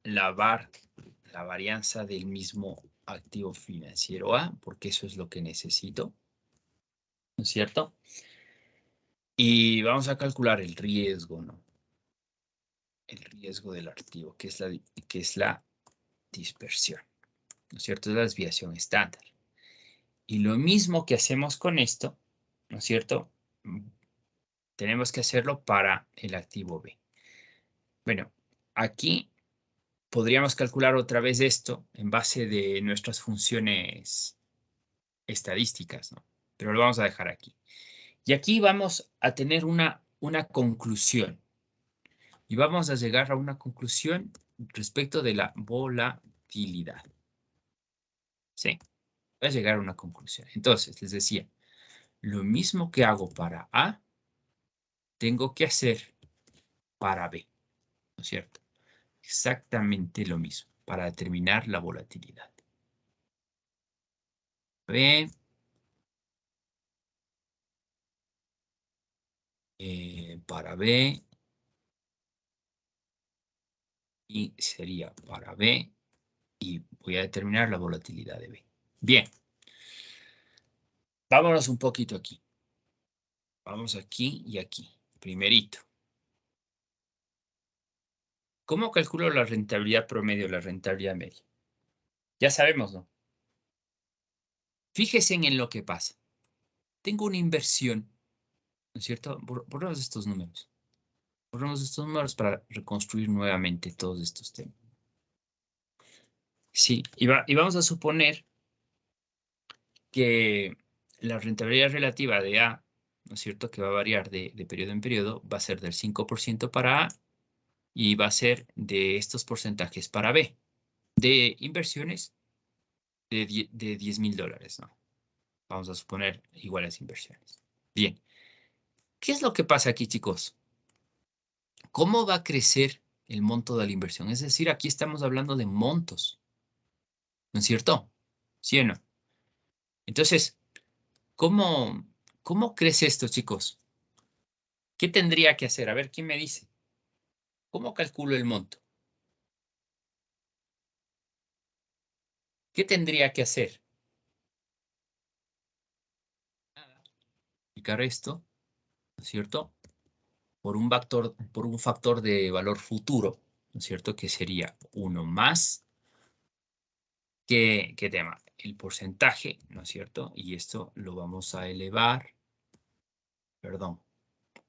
la VaR, la varianza del mismo activo financiero A, porque eso es lo que necesito, ¿no es cierto? Y vamos a calcular el riesgo, ¿no? El riesgo del activo, que es la dispersión, ¿no es cierto? Es la desviación estándar. Y lo mismo que hacemos con esto, ¿no es cierto? Tenemos que hacerlo para el activo B. Bueno, aquí podríamos calcular otra vez esto en base de nuestras funciones estadísticas, ¿no? Pero lo vamos a dejar aquí. Y aquí vamos a tener una conclusión. Y vamos a llegar a una conclusión respecto de la volatilidad. ¿Sí? Voy a llegar a una conclusión. Entonces, les decía, lo mismo que hago para A, tengo que hacer para B, ¿no es cierto? Exactamente lo mismo para determinar la volatilidad. B, para B, y sería para B, y voy a determinar la volatilidad de B. Bien, vámonos un poquito aquí. Vamos aquí y aquí. Primerito. ¿Cómo calculo la rentabilidad promedio, la rentabilidad media? Ya sabemos, ¿no? Fíjense en lo que pasa. Tengo una inversión, ¿no es cierto? Borramos estos números. Borramos estos números para reconstruir nuevamente todos estos temas. Sí, y vamos a suponer que la rentabilidad relativa de A, ¿no es cierto?, que va a variar de periodo en periodo, va a ser del 5% para A y va a ser de estos porcentajes para B, de inversiones de $10,000, ¿no? Vamos a suponer iguales inversiones. Bien, ¿qué es lo que pasa aquí, chicos? ¿Cómo va a crecer el monto de la inversión? Es decir, aquí estamos hablando de montos, ¿no es cierto? ¿Sí o no? Entonces, ¿cómo crece esto, chicos? ¿Qué tendría que hacer? A ver, ¿quién me dice? ¿Cómo calculo el monto? ¿Qué tendría que hacer? Multiplicar esto, ¿no es cierto? Por un factor de valor futuro, ¿no es cierto? Que sería 1 más, ¿qué tema? El porcentaje, ¿no es cierto? Y esto lo vamos a elevar, perdón,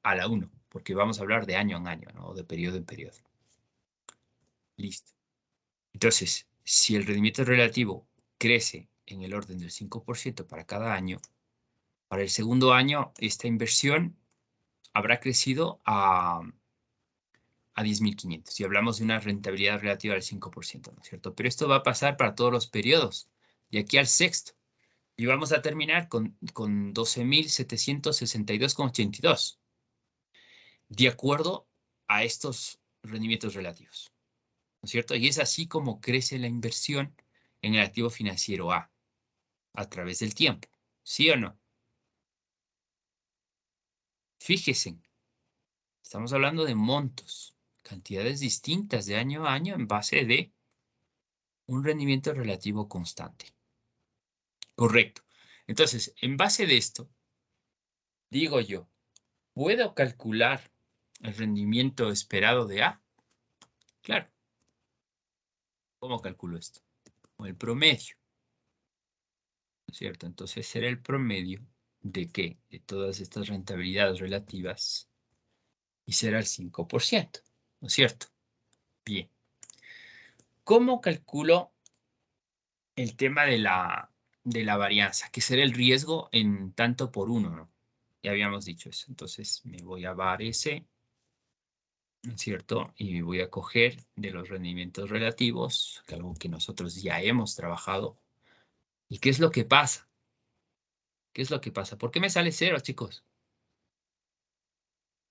a la 1, porque vamos a hablar de año en año, ¿no? De periodo en periodo. Listo. Entonces, si el rendimiento relativo crece en el orden del 5% para cada año, para el segundo año esta inversión habrá crecido a 10.500. Y hablamos de una rentabilidad relativa del 5%, ¿no es cierto? Pero esto va a pasar para todos los periodos, de aquí al sexto. Y vamos a terminar con 12.762,82, de acuerdo a estos rendimientos relativos, ¿no es cierto? Y es así como crece la inversión en el activo financiero A través del tiempo, ¿sí o no? Fíjense, estamos hablando de montos, cantidades distintas de año a año en base de un rendimiento relativo constante. Correcto. Entonces, en base de esto, digo yo, ¿puedo calcular el rendimiento esperado de A? Claro. ¿Cómo calculo esto? Con el promedio, ¿no es cierto? Entonces será el promedio de ¿qué? De todas estas rentabilidades relativas y será el 5%, ¿no es cierto? Bien. ¿Cómo calculo el tema de la varianza, que será el riesgo en tanto por uno, ¿no? Ya habíamos dicho eso. Entonces me voy a var S, ¿no es cierto? Y me voy a coger de los rendimientos relativos, que algo que nosotros ya hemos trabajado. ¿Y qué es lo que pasa? ¿Qué es lo que pasa? ¿Por qué me sale cero, chicos?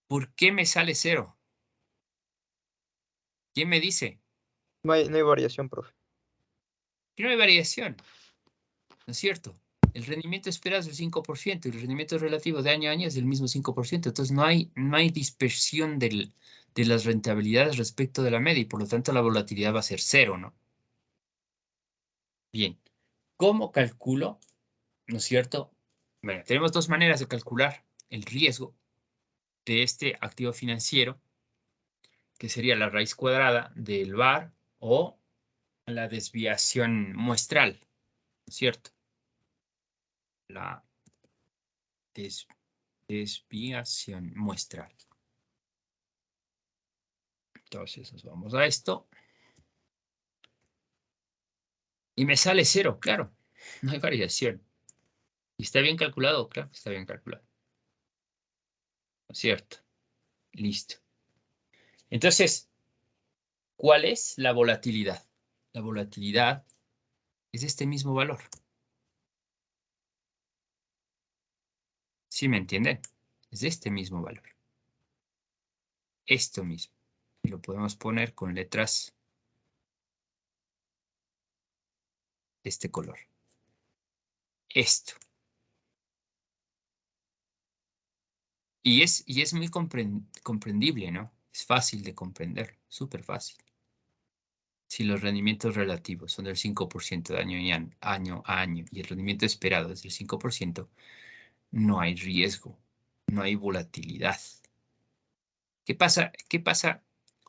¿Por qué me sale cero? ¿Quién me dice?
No hay variación, profe.
Que no hay variación, ¿no es cierto? El rendimiento esperado es del 5% y el rendimiento relativo de año a año es del mismo 5%. Entonces no hay dispersión de las rentabilidades respecto de la media y por lo tanto la volatilidad va a ser cero, ¿no? Bien, ¿cómo calculo, no es cierto? Bueno, tenemos dos maneras de calcular el riesgo de este activo financiero, que sería la raíz cuadrada del VaR o la desviación muestral, ¿no es cierto? La desviación muestral. Entonces nos vamos a esto. Y me sale cero, claro. No hay variación. ¿Y está bien calculado? Claro, está bien calculado. ¿No es cierto? Listo. Entonces, ¿cuál es la volatilidad? La volatilidad es este mismo valor. ¿Sí me entienden? Es este mismo valor. Esto mismo. Y lo podemos poner con letras de este color. Esto. Y es muy comprendible, ¿no? Es fácil de comprender, súper fácil. Si los rendimientos relativos son del 5% de año a año y el rendimiento esperado es del 5%, no hay riesgo, no hay volatilidad. ¿Qué pasa? ¿Qué pasa?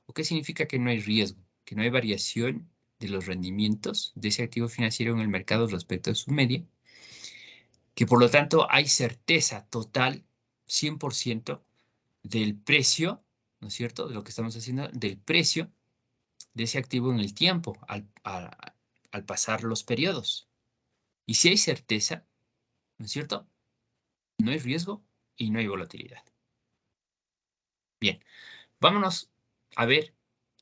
¿O qué significa que no hay riesgo? Que no hay variación de los rendimientos de ese activo financiero en el mercado respecto a su media, que por lo tanto hay certeza total, 100%, del precio, ¿no es cierto? De lo que estamos haciendo, del precio de ese activo en el tiempo al pasar los periodos. Y si hay certeza, ¿no es cierto? No hay riesgo y no hay volatilidad. Bien, vámonos a ver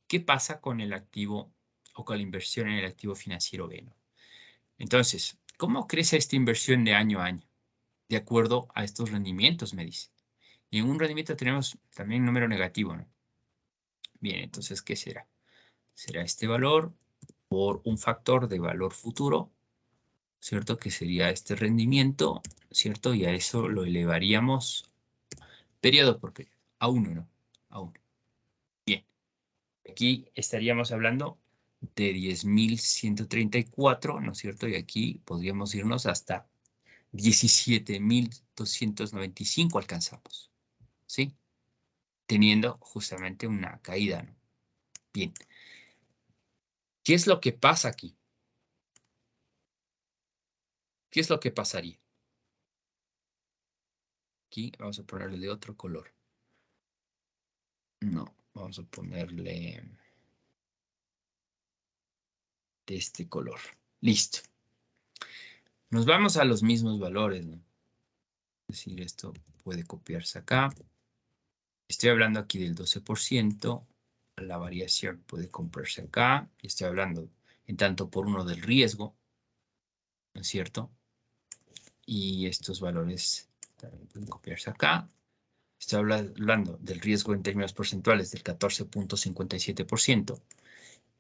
qué pasa con el activo o con la inversión en el activo financiero B, ¿no? Entonces, ¿cómo crece esta inversión de año a año? De acuerdo a estos rendimientos, me dice. Y en un rendimiento tenemos también un número negativo, ¿no? Bien, entonces, ¿qué será? Será este valor por un factor de valor futuro, ¿cierto? Que sería este rendimiento, ¿cierto? Y a eso lo elevaríamos periodo por periodo, a 1, ¿no? A 1. Bien, aquí estaríamos hablando de 10.134, ¿no es cierto? Y aquí podríamos irnos hasta 17.295 alcanzamos, ¿sí? Teniendo justamente una caída, ¿no? Bien. ¿Qué es lo que pasa aquí? ¿Qué es lo que pasaría? Aquí vamos a ponerle de otro color. No, vamos a ponerle de este color. Listo. Nos vamos a los mismos valores, ¿no? Es decir, esto puede copiarse acá. Estoy hablando aquí del 12%. La variación puede comprarse acá. Estoy hablando en tanto por uno del riesgo, ¿no es cierto? Y estos valores también pueden copiarse acá. Estoy hablando del riesgo en términos porcentuales del 14.57%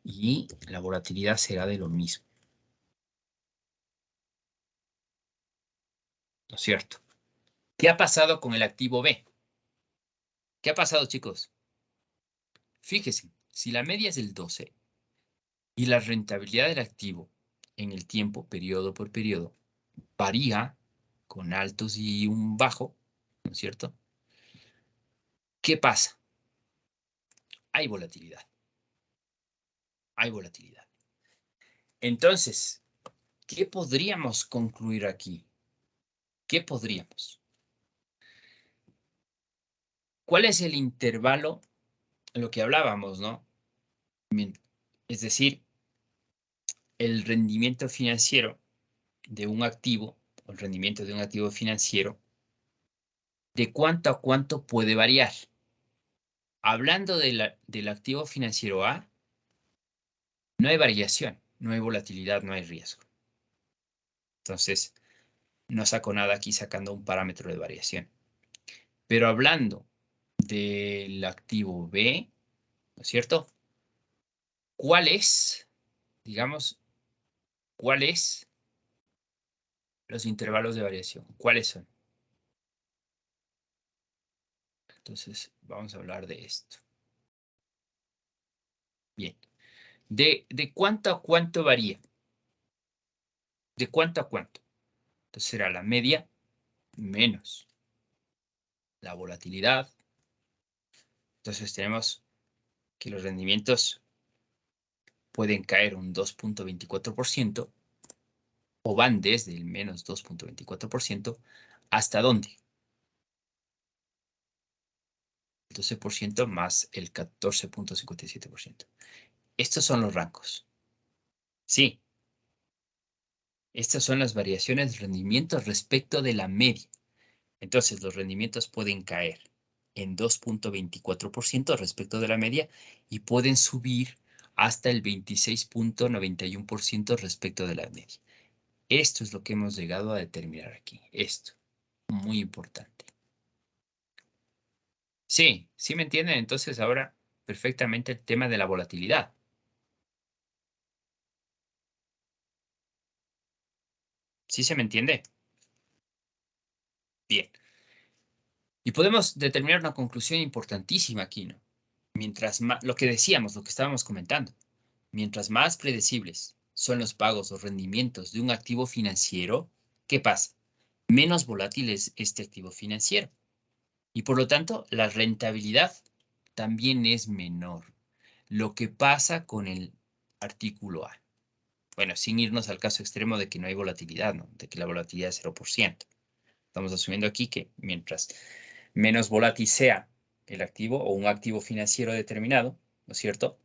y la volatilidad será de lo mismo. ¿No es cierto? ¿Qué ha pasado con el activo B? ¿Qué ha pasado, chicos? Fíjense, si la media es del 12 y la rentabilidad del activo en el tiempo, periodo por periodo, varía con altos y un bajo, ¿no es cierto? ¿Qué pasa? Hay volatilidad. Hay volatilidad. Entonces, ¿qué podríamos concluir aquí? ¿Qué podríamos? ¿Cuál es el intervalo? Lo que hablábamos, ¿no? Es decir, el rendimiento financiero de un activo, o el rendimiento de un activo financiero, ¿de cuánto a cuánto puede variar? Hablando del activo financiero A, no hay variación, no hay volatilidad, no hay riesgo. Entonces, no saco nada aquí sacando un parámetro de variación. Pero hablando del activo B, ¿no es cierto? ¿Cuál es, digamos, cuál es los intervalos de variación? ¿Cuáles son? Entonces, vamos a hablar de esto. Bien. ¿De cuánto a cuánto varía? ¿De cuánto a cuánto? Entonces será la media menos la volatilidad. Entonces tenemos que los rendimientos pueden caer un 2.24% o van desde el menos 2.24% hasta ¿dónde? El 12% más el 14.57%. Estos son los rangos. Sí. Estas son las variaciones de rendimiento respecto de la media. Entonces, los rendimientos pueden caer en 2.24% respecto de la media y pueden subir hasta el 26.91% respecto de la media. Esto es lo que hemos llegado a determinar aquí. Esto, muy importante. Sí, ¿sí me entienden? Entonces ahora perfectamente el tema de la volatilidad. ¿Sí se me entiende? Bien. Y podemos determinar una conclusión importantísima aquí, ¿no? Mientras más, lo que decíamos, lo que estábamos comentando, mientras más predecibles son los pagos o rendimientos de un activo financiero, ¿qué pasa? Menos volátil es este activo financiero. Y por lo tanto, la rentabilidad también es menor. Lo que pasa con el artículo A. Bueno, sin irnos al caso extremo de que no hay volatilidad, ¿no? De que la volatilidad es 0%. Estamos asumiendo aquí que mientras menos volátil sea el activo o un activo financiero determinado, ¿no es cierto?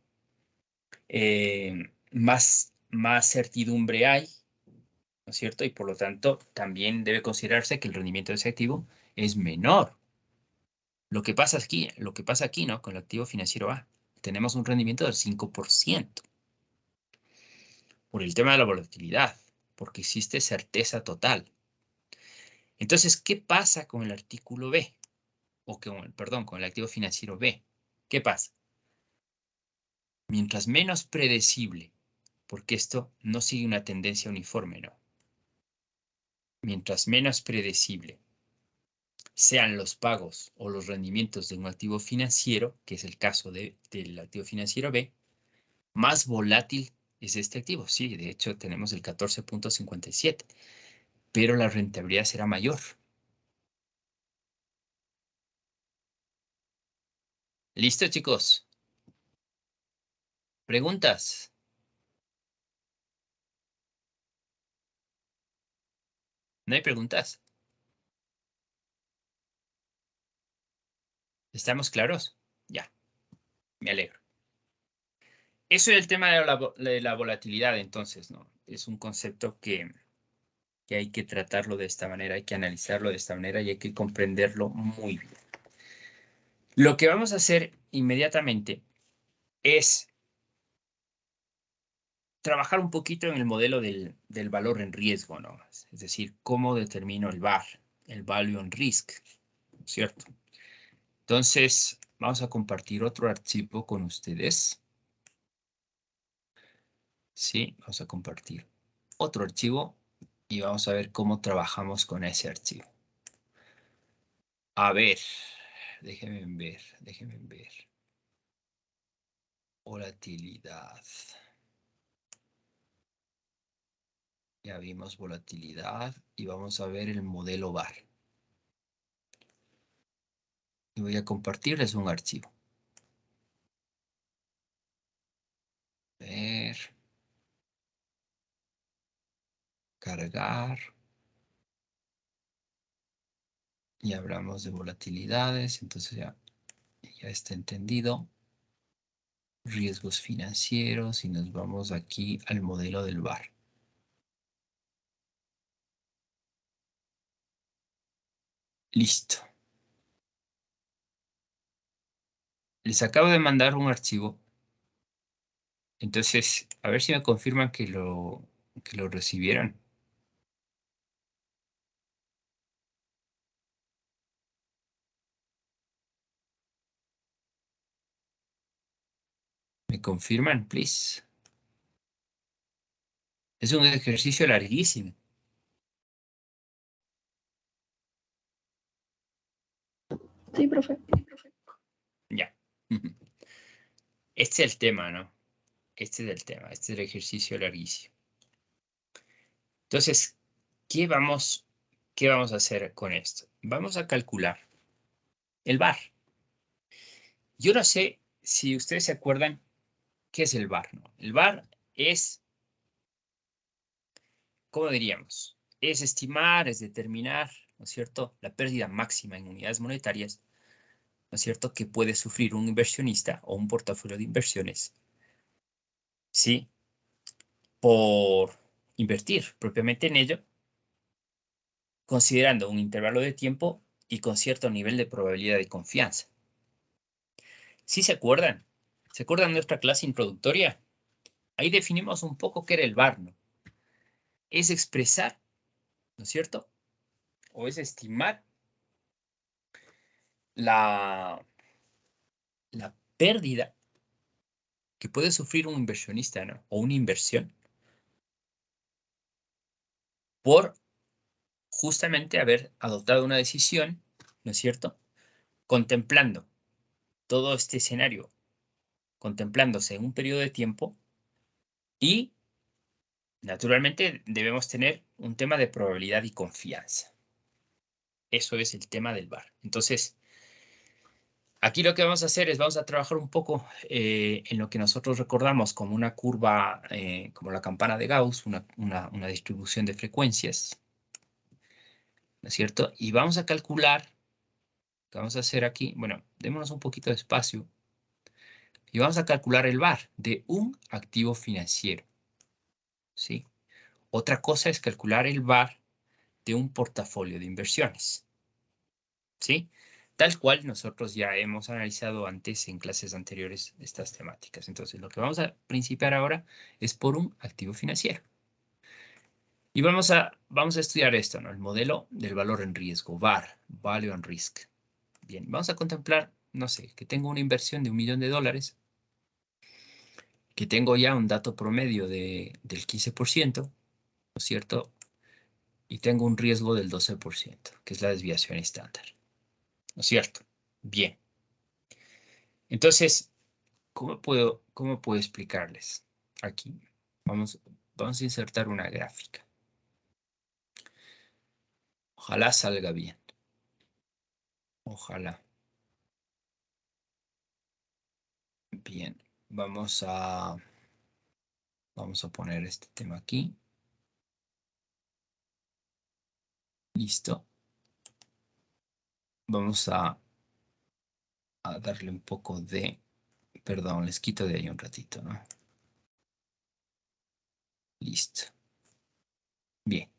Más certidumbre hay, ¿no es cierto? Y por lo tanto, también debe considerarse que el rendimiento de ese activo es menor. Lo que pasa aquí, ¿no? Con el activo financiero A, tenemos un rendimiento del 5% por el tema de la volatilidad, porque existe certeza total. Entonces, ¿qué pasa con el artículo B? Perdón, con el activo financiero B. ¿Qué pasa? Mientras menos predecible, porque esto no sigue una tendencia uniforme, ¿no? Mientras menos predecible sean los pagos o los rendimientos de un activo financiero, que es el caso del activo financiero B, más volátil es este activo. Sí, de hecho tenemos el 14.57, pero la rentabilidad será mayor. ¿Listo, chicos? ¿Preguntas? ¿No hay preguntas? ¿Estamos claros? Ya, me alegro. Eso es el tema de la volatilidad, entonces, ¿no? Es un concepto que hay que tratarlo de esta manera, hay que analizarlo de esta manera y hay que comprenderlo muy bien. Lo que vamos a hacer inmediatamente es trabajar un poquito en el modelo del valor en riesgo, ¿no? Es decir, cómo determino el VAR, el Value on Risk, ¿cierto? Entonces, vamos a compartir otro archivo con ustedes. Sí, vamos a compartir otro archivo y vamos a ver cómo trabajamos con ese archivo. A ver, déjenme ver. Volatilidad. Ya vimos volatilidad y vamos a ver el modelo VAR. Y voy a compartirles un archivo. A ver. Cargar. Y hablamos de volatilidades, entonces ya está entendido. Riesgos financieros y nos vamos aquí al modelo del VAR. Listo. Les acabo de mandar un archivo. Entonces, a ver si me confirman que lo recibieron. ¿Me confirman, please? Es un ejercicio larguísimo.
Sí, profe.
Ya. Este es el tema, ¿no? Este es el tema. Este es el ejercicio larguísimo. Entonces, ¿qué vamos a hacer con esto? Vamos a calcular el VAR. Yo no sé si ustedes se acuerdan qué es el VAR, ¿no? El VAR es, ¿cómo diríamos? Es estimar, es determinar, ¿no es cierto?, la pérdida máxima en unidades monetarias, ¿no es cierto?, que puede sufrir un inversionista o un portafolio de inversiones, ¿sí?, por invertir propiamente en ello, considerando un intervalo de tiempo y con cierto nivel de probabilidad de confianza. ¿Sí se acuerdan? ¿Se acuerdan de nuestra clase introductoria? Ahí definimos un poco qué era el VAR, ¿no? Es expresar, ¿no es cierto?, o es estimar la pérdida que puede sufrir un inversionista, ¿no?, o una inversión por justamente haber adoptado una decisión, ¿no es cierto?, contemplando todo este escenario, contemplándose en un periodo de tiempo y, naturalmente, debemos tener un tema de probabilidad y confianza. Eso es el tema del VAR. Entonces, aquí lo que vamos a hacer es vamos a trabajar un poco en lo que nosotros recordamos como una curva, como la campana de Gauss, una distribución de frecuencias, ¿no es cierto? Y vamos a calcular, ¿qué vamos a hacer aquí? Bueno, démonos un poquito de espacio y vamos a calcular el VAR de un activo financiero, ¿sí? Otra cosa es calcular el VAR de un portafolio de inversiones, ¿sí? Tal cual nosotros ya hemos analizado antes en clases anteriores estas temáticas. Entonces, lo que vamos a principiar ahora es por un activo financiero. Y vamos a estudiar esto, ¿no? El modelo del valor en riesgo, VAR, Value on Risk. Bien, vamos a contemplar, no sé, que tengo una inversión de $1 millón, que tengo ya un dato promedio del 15%, ¿no es cierto? Y tengo un riesgo del 12%, que es la desviación estándar, ¿no es cierto? Bien. Entonces, cómo puedo explicarles? Aquí vamos a insertar una gráfica. Ojalá salga bien. Ojalá. Bien, vamos a poner este tema aquí. Listo. Vamos a darle un poco de... Perdón, les quito de ahí un ratito, ¿no? Listo. Bien.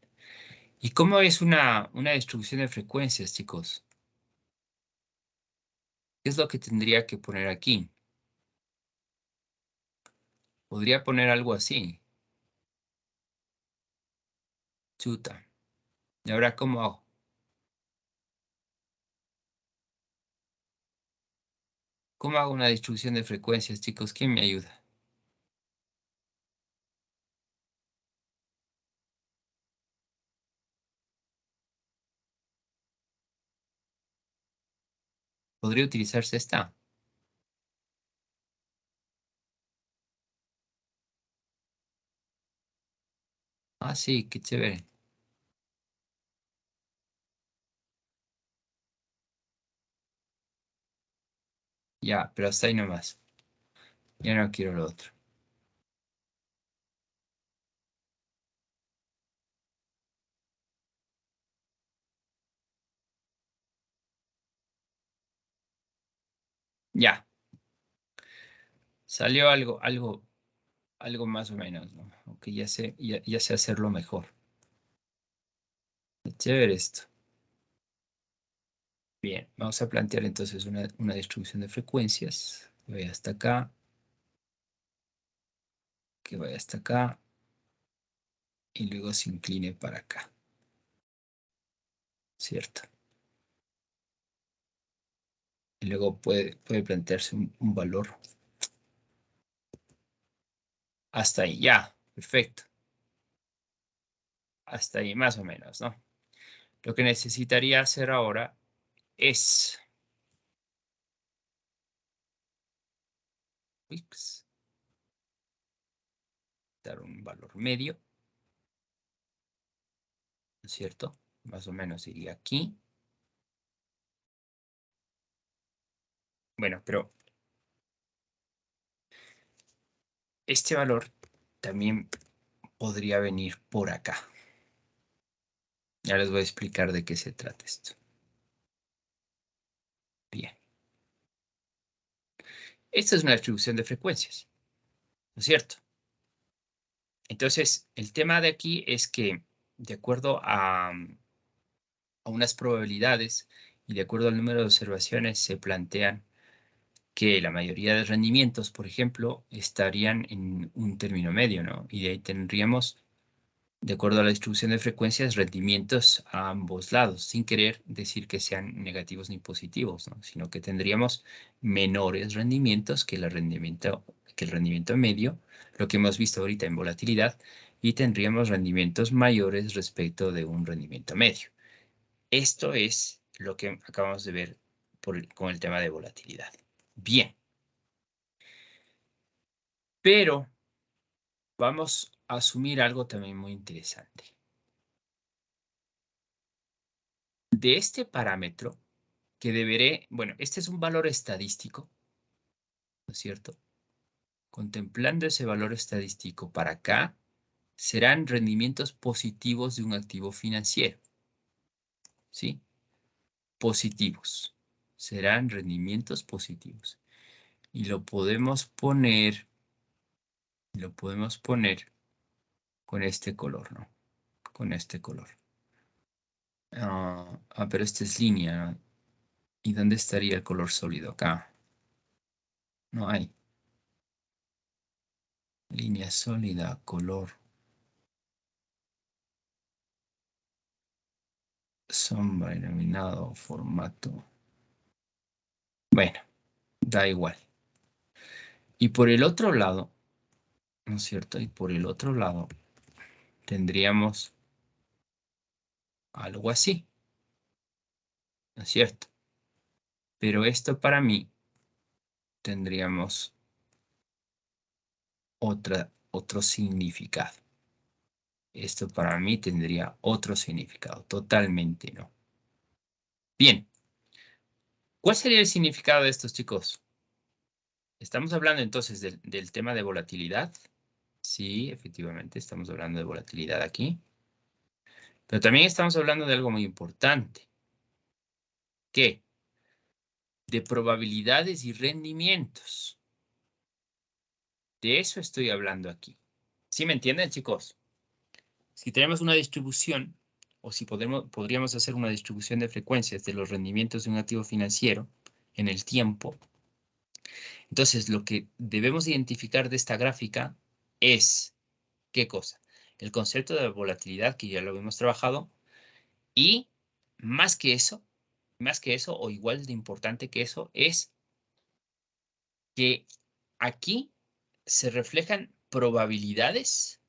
¿Y cómo es una distribución de frecuencias, chicos? ¿Qué es lo que tendría que poner aquí? Podría poner algo así. Chuta. ¿Y ahora cómo hago? ¿Cómo hago una distribución de frecuencias, chicos? ¿Quién me ayuda? ¿Podría utilizarse esta? Ah, sí, qué chévere. Ya, pero hasta ahí nomás. Ya no quiero lo otro. Ya. Salió algo más o menos, ¿no? Aunque ya sé hacerlo mejor. Qué chévere esto. Bien, vamos a plantear entonces una distribución de frecuencias. Que vaya hasta acá. Que vaya hasta acá. Y luego se incline para acá. ¿Cierto? Y luego puede plantearse un valor. Hasta ahí, ya. Perfecto. Hasta ahí, más o menos, ¿no? Lo que necesitaría hacer ahora es... dar un valor medio. ¿No es cierto? Más o menos iría aquí. Bueno, pero este valor también podría venir por acá. Ya les voy a explicar de qué se trata esto. Bien. Esta es una distribución de frecuencias, ¿no es cierto? Entonces, el tema de aquí es que, de acuerdo a unas probabilidades y de acuerdo al número de observaciones, se plantean que la mayoría de rendimientos, por ejemplo, estarían en un término medio, ¿no? Y de ahí tendríamos, de acuerdo a la distribución de frecuencias, rendimientos a ambos lados, sin querer decir que sean negativos ni positivos, ¿no? Sino que tendríamos menores rendimientos que el rendimiento medio, lo que hemos visto ahorita en volatilidad, y tendríamos rendimientos mayores respecto de un rendimiento medio. Esto es lo que acabamos de ver con el tema de volatilidad. Bien, pero vamos a asumir algo también muy interesante. De este parámetro, que deberé, bueno, este es un valor estadístico, ¿no es cierto? Contemplando ese valor estadístico para acá, serán rendimientos positivos de un activo financiero, ¿sí? Positivos. Serán rendimientos positivos. Y lo podemos poner con este color, ¿no? Con este color. Pero esta es línea, ¿no? ¿Y dónde estaría el color sólido? Acá. No hay. Línea sólida, color. Sombra, iluminado, formato. Bueno, da igual. Y por el otro lado, ¿no es cierto? Y por el otro lado tendríamos algo así, ¿no es cierto? Pero esto para mí tendríamos otro significado. Esto para mí tendría otro significado, totalmente no. Bien, ¿cuál sería el significado de estos, chicos? Estamos hablando entonces del tema de volatilidad. Sí, efectivamente, estamos hablando de volatilidad aquí. Pero también estamos hablando de algo muy importante. ¿Qué? De probabilidades y rendimientos. De eso estoy hablando aquí. ¿Sí me entienden, chicos? Si tenemos una distribución, o si podríamos hacer una distribución de frecuencias de los rendimientos de un activo financiero en el tiempo, entonces lo que debemos identificar de esta gráfica es, ¿qué cosa? El concepto de volatilidad, que ya lo hemos trabajado, y más que eso, o igual de importante que eso, es que aquí se reflejan probabilidades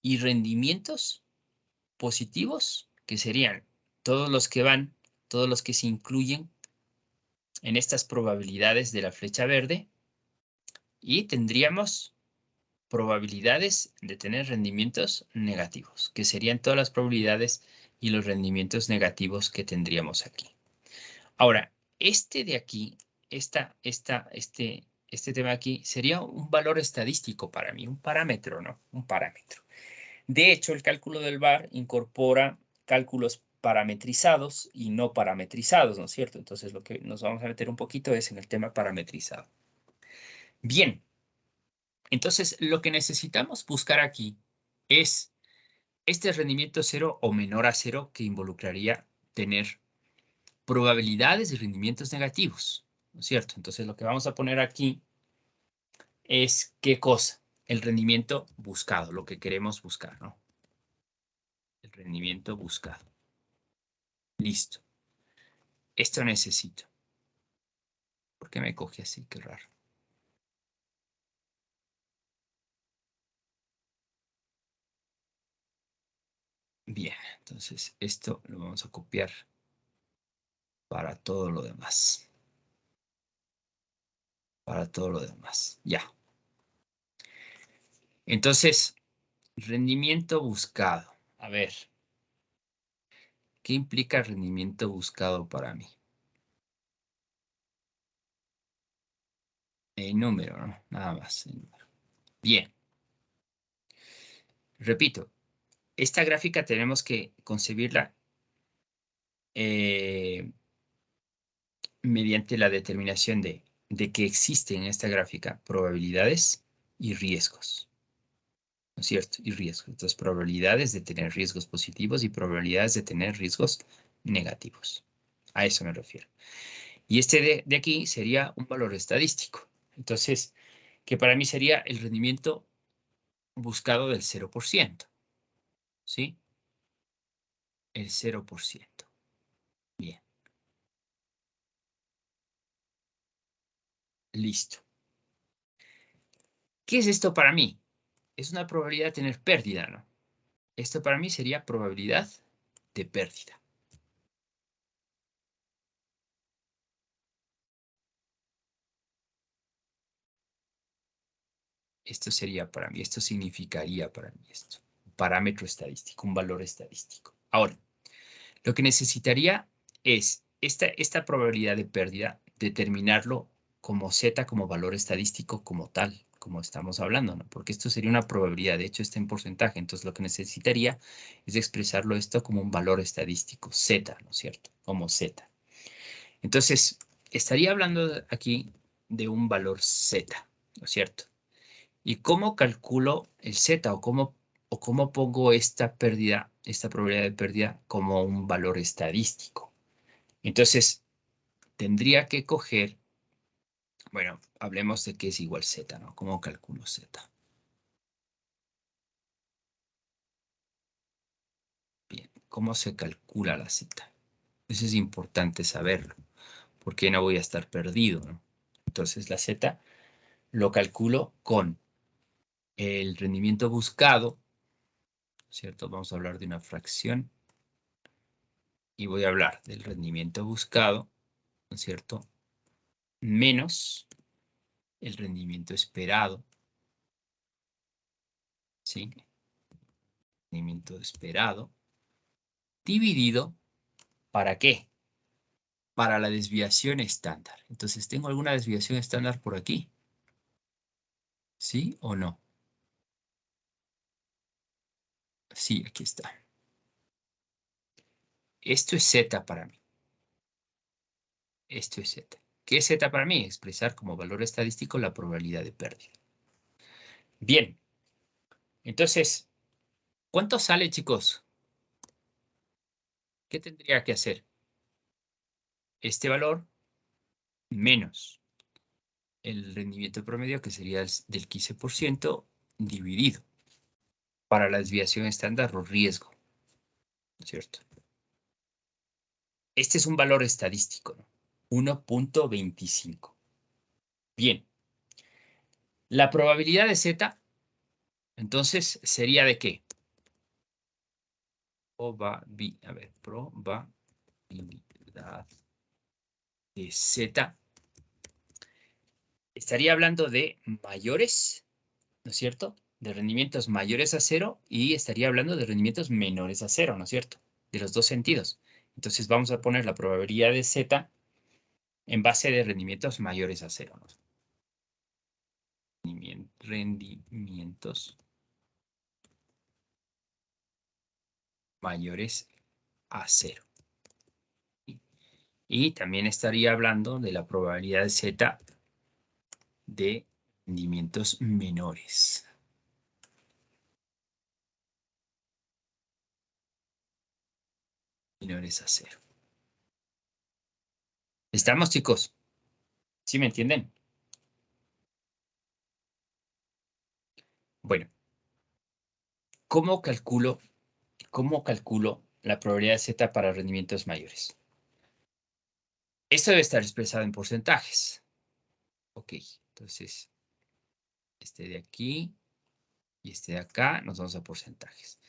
y rendimientos positivos, que serían todos los que se incluyen en estas probabilidades de la flecha verde, y tendríamos probabilidades de tener rendimientos negativos, que serían todas las probabilidades y los rendimientos negativos que tendríamos aquí. Ahora, este de aquí, este tema aquí, sería un valor estadístico para mí, un parámetro, ¿no? Un parámetro. De hecho, el cálculo del VAR incorpora cálculos parametrizados y no parametrizados, ¿no es cierto? Entonces, lo que nos vamos a meter un poquito es en el tema parametrizado. Bien, entonces lo que necesitamos buscar aquí es este rendimiento cero o menor a cero, que involucraría tener probabilidades de rendimientos negativos, ¿no es cierto? Entonces, lo que vamos a poner aquí es, ¿qué cosa? El rendimiento buscado, lo que queremos buscar, ¿no? El rendimiento buscado. Listo. Esto necesito. ¿Por qué me coge así? Qué raro. Bien, entonces esto lo vamos a copiar para todo lo demás. Para todo lo demás. Ya. Entonces, rendimiento buscado. A ver. ¿Qué implica rendimiento buscado para mí? El número, ¿no? Nada más. El número. Bien. Repito, esta gráfica tenemos que concebirla mediante la determinación de que existen en esta gráfica probabilidades y riesgos. ¿No es cierto? Y riesgos. Entonces, probabilidades de tener riesgos positivos y probabilidades de tener riesgos negativos. A eso me refiero. Y este de aquí sería un valor estadístico. Entonces, que para mí sería el rendimiento buscado del 0%. ¿Sí? El 0%. Bien. Listo. ¿Qué es esto para mí? Es una probabilidad de tener pérdida, ¿no? Esto para mí sería probabilidad de pérdida. Esto sería para mí, esto significaría para mí esto. Un parámetro estadístico, un valor estadístico. Ahora, lo que necesitaría es esta probabilidad de pérdida, determinarlo como Z, como valor estadístico, como tal, como estamos hablando, ¿no? Porque esto sería una probabilidad, de hecho está en porcentaje, entonces lo que necesitaría es expresarlo esto como un valor estadístico, Z, ¿no es cierto? Como Z. Entonces, estaría hablando aquí de un valor Z, ¿no es cierto? ¿Y cómo calculo el Z o cómo pongo esta pérdida, esta probabilidad de pérdida como un valor estadístico? Entonces, tendría que coger, bueno, hablemos de qué es igual Z, ¿no? ¿Cómo calculo Z? Bien, ¿cómo se calcula la Z? Eso es importante saberlo, porque no voy a estar perdido, ¿no? Entonces, la Z lo calculo con el rendimiento buscado, ¿cierto? Vamos a hablar de una fracción y voy a hablar del rendimiento buscado, ¿no es cierto? Menos el rendimiento esperado. ¿Sí? Rendimiento esperado. Dividido, ¿para qué? Para la desviación estándar. Entonces, ¿tengo alguna desviación estándar por aquí? ¿Sí o no? Sí, aquí está. Esto es Z para mí. Esto es Z. ¿Qué es Z para mí? Expresar como valor estadístico la probabilidad de pérdida. Bien. Entonces, ¿cuánto sale, chicos? ¿Qué tendría que hacer? Este valor menos el rendimiento promedio, que sería del 15%, dividido para la desviación estándar o riesgo, ¿no es cierto? Este es un valor estadístico, ¿no? 1.25. Bien. La probabilidad de Z, entonces, sería ¿de qué? Probabilidad de Z. Estaría hablando de mayores, ¿no es cierto? De rendimientos mayores a 0 y estaría hablando de rendimientos menores a 0, ¿no es cierto? De los dos sentidos. Entonces vamos a poner la probabilidad de Z en base de rendimientos mayores a 0, ¿no? Rendimientos mayores a 0. Y también estaría hablando de la probabilidad de Z de rendimientos menores. Menores a 0. ¿Estamos, chicos? ¿Sí me entienden? Bueno, ¿cómo calculo la probabilidad de Z para rendimientos mayores? Esto debe estar expresado en porcentajes. Ok, entonces, este de aquí y este de acá, nos vamos a porcentajes.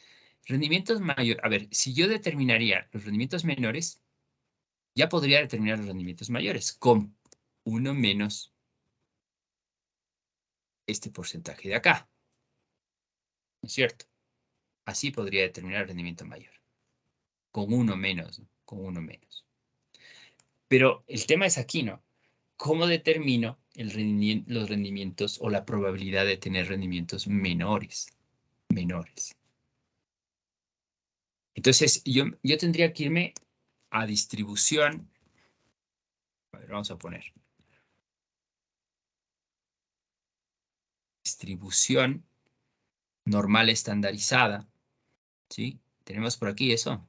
Rendimientos mayores. A ver, si yo determinaría los rendimientos menores, ya podría determinar los rendimientos mayores con 1 menos este porcentaje de acá. ¿No es cierto? Así podría determinar el rendimiento mayor. Con 1 menos, ¿no? Con 1 menos. Pero el tema es aquí, ¿no? ¿Cómo determino los rendimientos o la probabilidad de tener rendimientos menores? Menores. Entonces, yo tendría que irme a distribución. A ver, vamos a poner. Distribución normal estandarizada. ¿Sí? Tenemos por aquí eso.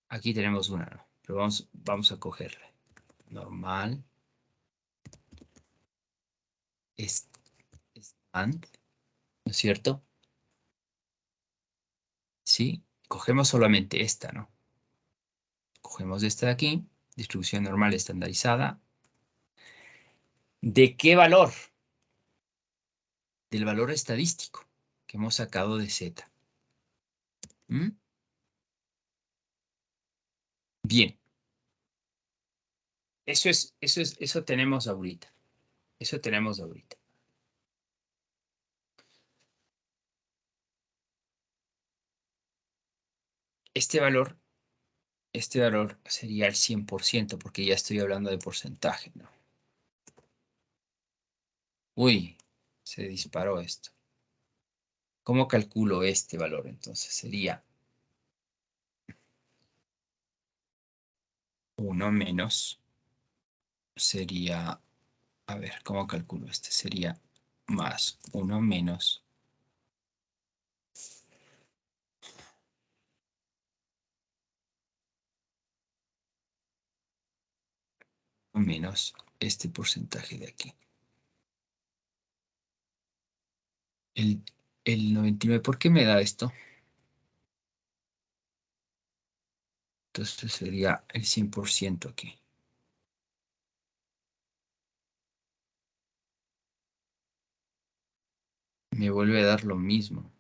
Aquí tenemos una, ¿no? Pero vamos a cogerla. Normal. Stand. ¿No es cierto? ¿Sí? Cogemos solamente esta, ¿no? Cogemos esta de aquí. Distribución normal estandarizada. ¿De qué valor? Del valor estadístico que hemos sacado de Z. ¿Mm? Bien. Eso tenemos ahorita. Eso tenemos ahorita. Este valor sería el 100% porque ya estoy hablando de porcentaje, ¿no? Uy, se disparó esto. ¿Cómo calculo este valor? Entonces sería 1 menos, sería, a ver, ¿cómo calculo este? Sería más 1 menos este porcentaje de aquí. El 99, ¿por qué me da esto? Entonces sería el 100% aquí. Me vuelve a dar lo mismo.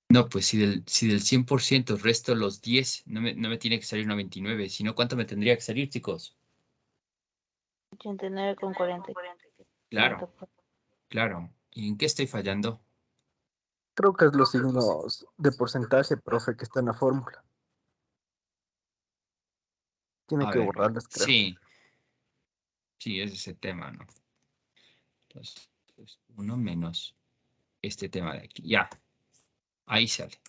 No, pues si del 100% resto los 10, no me tiene que salir 99, sino ¿cuánto me tendría que salir, chicos?
89,40.
Claro, claro. ¿Y en qué estoy fallando?
Creo que es los signos de porcentaje, profe, que está en la fórmula. Tiene
A
que
ver,
borrarlas, creo.
sí, sí, es ese tema, ¿no? Entonces, 1 menos este tema de aquí. Ya, ahí sale.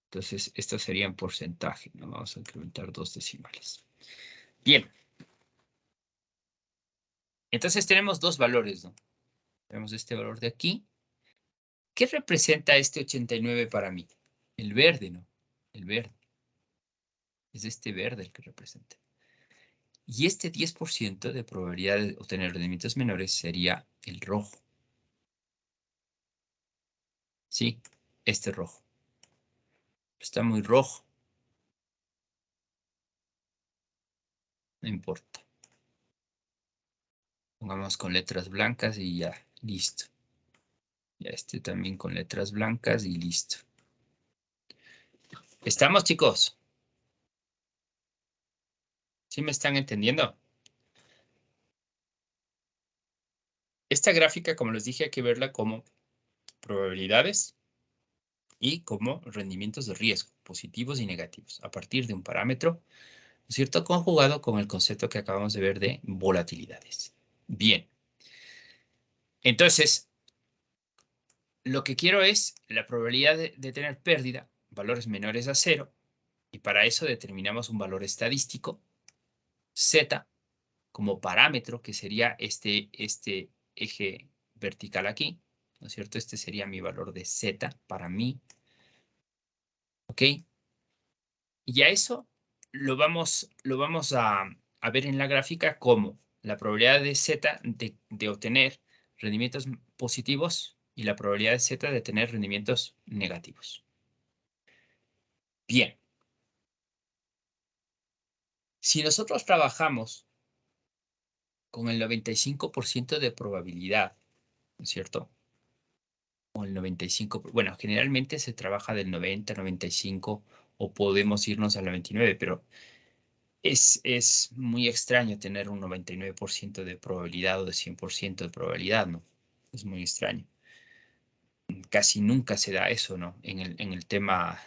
Entonces, esto sería en porcentaje, ¿no? Vamos a incrementar 2 decimales. Bien. Entonces tenemos dos valores, ¿no? Tenemos este valor de aquí. ¿Qué representa este 89 para mí? El verde, ¿no? El verde. Es este verde el que representa. Y este 10% de probabilidad de obtener rendimientos menores sería el rojo. Sí, este rojo. Está muy rojo. No importa. Pongamos con letras blancas y ya, listo. Ya este también con letras blancas y listo. ¿Estamos, chicos? ¿Sí me están entendiendo? Esta gráfica, como les dije, hay que verla como probabilidades y como rendimientos de riesgo, positivos y negativos, a partir de un parámetro, ¿no es cierto?, conjugado con el concepto que acabamos de ver de volatilidades. Bien. Entonces, lo que quiero es la probabilidad de tener pérdida, valores menores a 0, y para eso determinamos un valor estadístico, Z, como parámetro, que sería este eje vertical aquí, ¿no es cierto? Este sería mi valor de Z para mí, ¿ok? Y a eso lo vamos a ver en la gráfica como la probabilidad de Z de obtener rendimientos positivos y la probabilidad de Z de tener rendimientos negativos. Bien. Si nosotros trabajamos con el 95% de probabilidad, ¿no es cierto? O el 95%, bueno, generalmente se trabaja del 90, 95 o podemos irnos al 99, pero es muy extraño tener un 99% de probabilidad o de 100% de probabilidad, ¿no? Es muy extraño. Casi nunca se da eso, ¿no? En el tema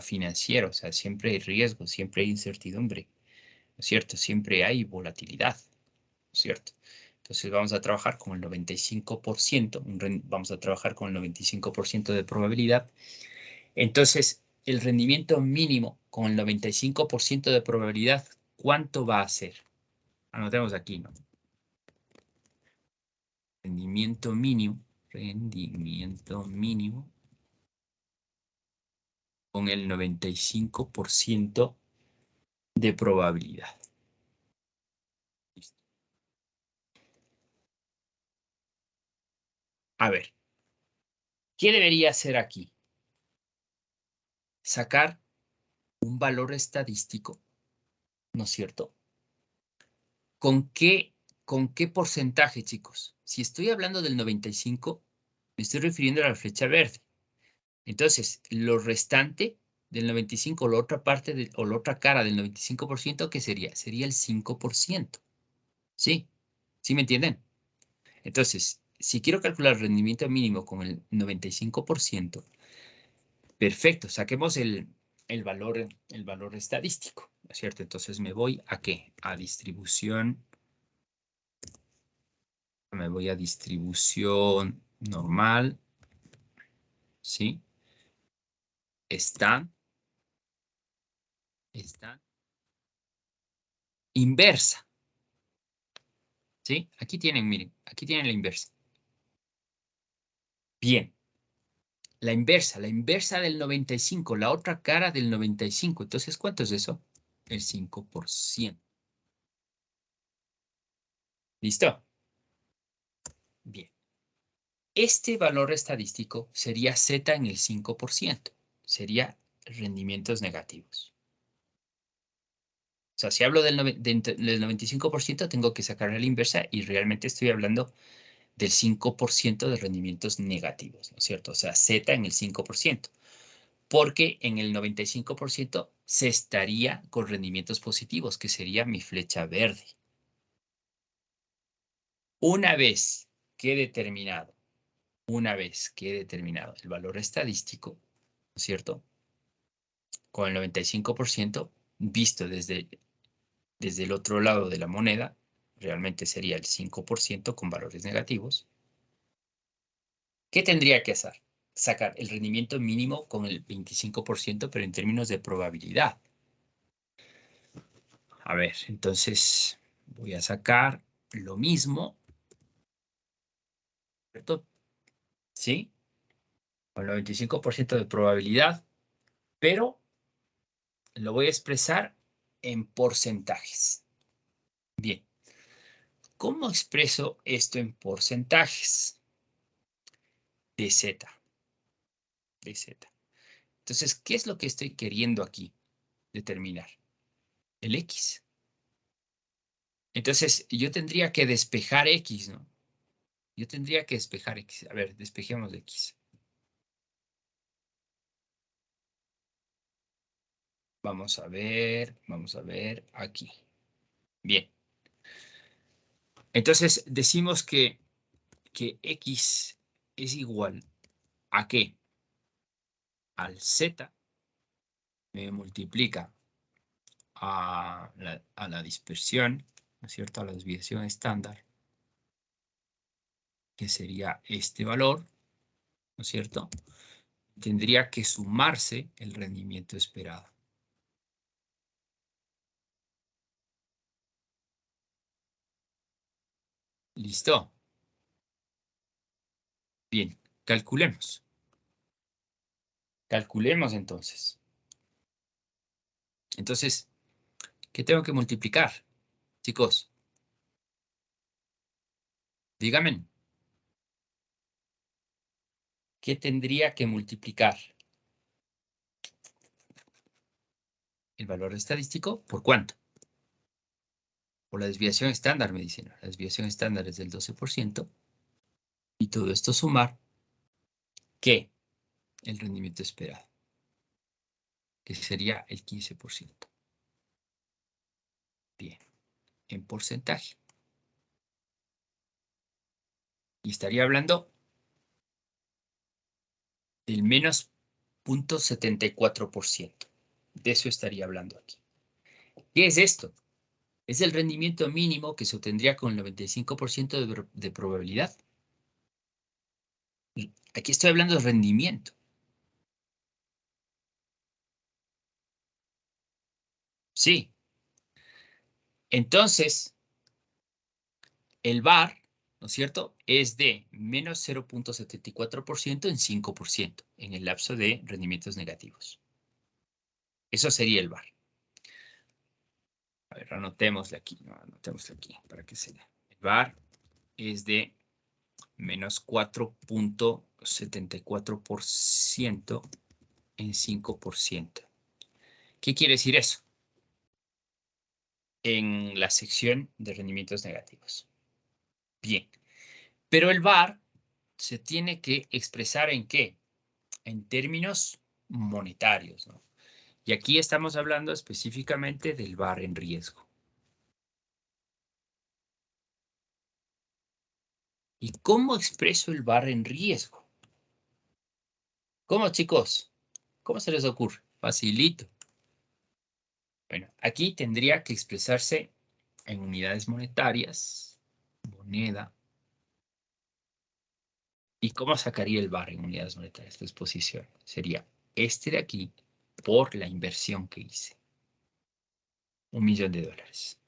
financiero, o sea, siempre hay riesgo, siempre hay incertidumbre, ¿no es cierto? Siempre hay volatilidad, ¿no es cierto? Entonces vamos a trabajar con el 95%, vamos a trabajar con el 95% de probabilidad. Entonces, el rendimiento mínimo con el 95% de probabilidad, ¿cuánto va a ser? Anotemos aquí, ¿no? Rendimiento mínimo con el 95% de probabilidad. Listo. A ver, ¿qué debería hacer aquí? Sacar un valor estadístico, ¿no es cierto? ¿Con qué porcentaje, chicos? Si estoy hablando del 95, me estoy refiriendo a la flecha verde. Entonces, lo restante del 95, la otra parte o la otra cara del 95%, ¿qué sería? Sería el 5%. ¿Sí? ¿Sí me entienden? Entonces, si quiero calcular el rendimiento mínimo con el 95%, perfecto, saquemos el valor estadístico, ¿no es cierto? Entonces me voy ¿a qué? A distribución. Me voy a distribución normal. ¿Sí? Está inversa. ¿Sí? Aquí tienen, miren, aquí tienen la inversa. Bien. La inversa del 95, la otra cara del 95. Entonces, ¿cuánto es eso? El 5%. ¿Listo? Bien. Este valor estadístico sería Z en el 5%. Sería rendimientos negativos. O sea, si hablo del 95%, tengo que sacar la inversa y realmente estoy hablando del 5% de rendimientos negativos, ¿no es cierto? O sea, Z en el 5%. Porque en el 95% se estaría con rendimientos positivos, que sería mi flecha verde. Una vez que he determinado el valor estadístico, ¿no es cierto? Con el 95% visto desde el otro lado de la moneda, realmente sería el 5% con valores negativos. ¿Qué tendría que hacer? Sacar el rendimiento mínimo con el 25%, pero en términos de probabilidad. A ver, entonces voy a sacar lo mismo, ¿cierto? ¿Sí? Con el 95% de probabilidad, pero lo voy a expresar en porcentajes. Bien. ¿Cómo expreso esto en porcentajes? De Z. De Z. Entonces, ¿qué es lo que estoy queriendo aquí determinar? El X. Entonces, yo tendría que despejar X, ¿no? Yo tendría que despejar X. A ver, despejemos X. Vamos a ver aquí. Bien. Entonces, decimos que X es igual ¿a qué? Al Z me multiplica a la dispersión, ¿no es cierto? A la desviación estándar, que sería este valor, ¿no es cierto? Tendría que sumarse el rendimiento esperado. ¿Listo? Bien, calculemos. Calculemos entonces. Entonces, ¿qué tengo que multiplicar? Chicos, díganme. ¿Qué tendría que multiplicar? ¿El valor estadístico? ¿Por cuánto? Por la desviación estándar, me dicen. La desviación estándar es del 12%. Y todo esto sumar, ¿qué? El rendimiento esperado, que sería el 15%. Bien, en porcentaje. Y estaría hablando del menos 0.74%. De eso estaría hablando aquí. ¿Qué es esto? Es el rendimiento mínimo que se obtendría con el 95% de probabilidad. Aquí estoy hablando de rendimiento. Sí. Entonces, el VAR, ¿no es cierto?, es de menos 0.74% en 5% en el lapso de rendimientos negativos. Eso sería el VAR. A ver, anotémosle aquí, ¿no? Anotémosle aquí para que se vea. El VAR es de menos 4.74% en 5%. ¿Qué quiere decir eso? En la sección de rendimientos negativos. Bien, pero el VAR se tiene que expresar ¿en qué? En términos monetarios, ¿no? Y aquí estamos hablando específicamente del VAR en riesgo. ¿Y cómo expreso el VAR en riesgo? ¿Cómo, chicos? ¿Cómo se les ocurre? Facilito. Bueno, aquí tendría que expresarse en unidades monetarias, moneda. ¿Y cómo sacaría el VAR en unidades monetarias? La exposición sería este de aquí por la inversión que hice. $1.000.000.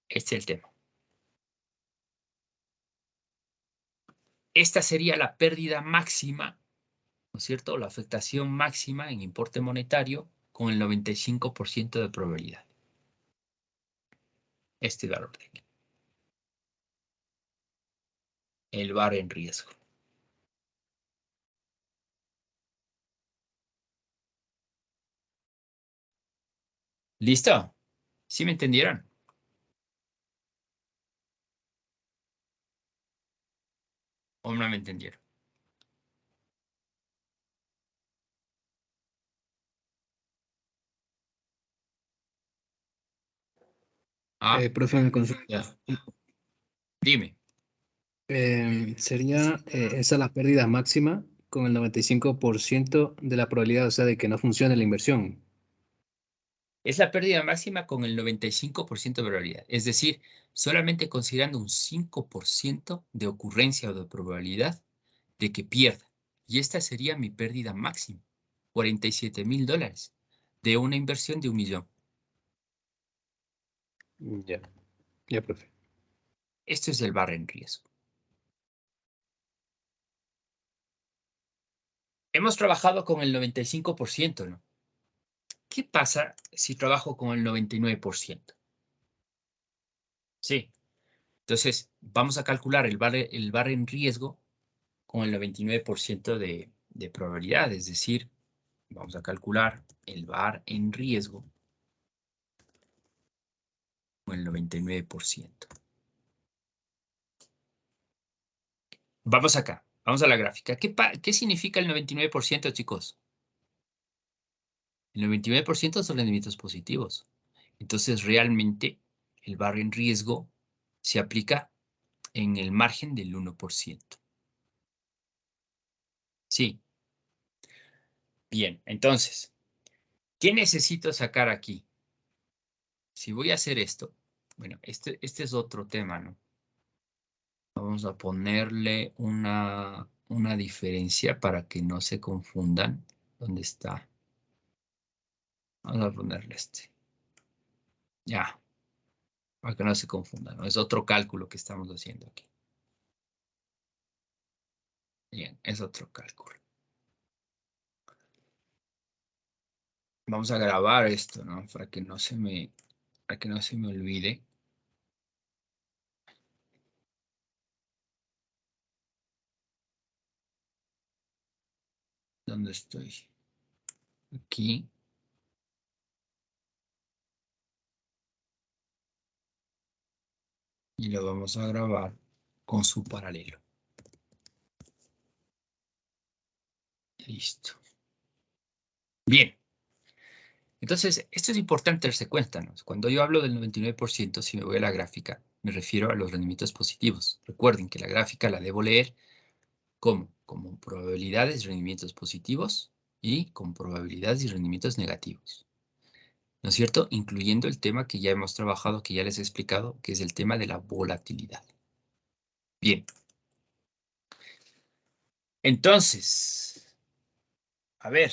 Este es el tema. Esta sería la pérdida máxima, ¿no es cierto? La afectación máxima en importe monetario con el 95% de probabilidad. Este valor de aquí. El VAR en riesgo. ¿Listo? ¿Sí me entendieron? ¿O no me entendieron?
Profe, me consulta.
Dime.
Sería esa la pérdida máxima con el 95% de la probabilidad, o sea, de que no funcione la inversión.
Es la pérdida máxima con el 95% de probabilidad. Es decir, solamente considerando un 5% de ocurrencia o de probabilidad de que pierda. Y esta sería mi pérdida máxima, $47,000 de una inversión de 1.000.000.
Ya, ya, profe.
Esto es el bar en riesgo. Hemos trabajado con el 95%, ¿no? ¿Qué pasa si trabajo con el 99%? Sí. Entonces, vamos a calcular el bar en riesgo con el 99% de probabilidad. Es decir, vamos a calcular el bar en riesgo con el 99%. Vamos acá. Vamos a la gráfica. ¿Qué significa el 99%, chicos? El 99% son rendimientos positivos. Entonces, realmente, el bar en riesgo se aplica en el margen del 1%. Sí. Bien, entonces, ¿qué necesito sacar aquí? Si voy a hacer esto, bueno, este es otro tema, ¿no? Vamos a ponerle una diferencia para que no se confundan. ¿Dónde está? Vamos a ponerle este. Ya, para que no se confundan, ¿no? Es otro cálculo que estamos haciendo aquí. Bien, es otro cálculo. Vamos a grabar esto, ¿no? Para que no se me olvide. ¿Dónde estoy? Aquí. Y lo vamos a grabar con su paralelo. Listo. Bien. Entonces, esto es importante darse cuenta, ¿no? Cuando yo hablo del 99%, si me voy a la gráfica, me refiero a los rendimientos positivos. Recuerden que la gráfica la debo leer como probabilidades y rendimientos positivos y con probabilidades y rendimientos negativos. ¿No es cierto? Incluyendo el tema que ya hemos trabajado, que ya les he explicado, que es el tema de la volatilidad. Bien. Entonces, a ver,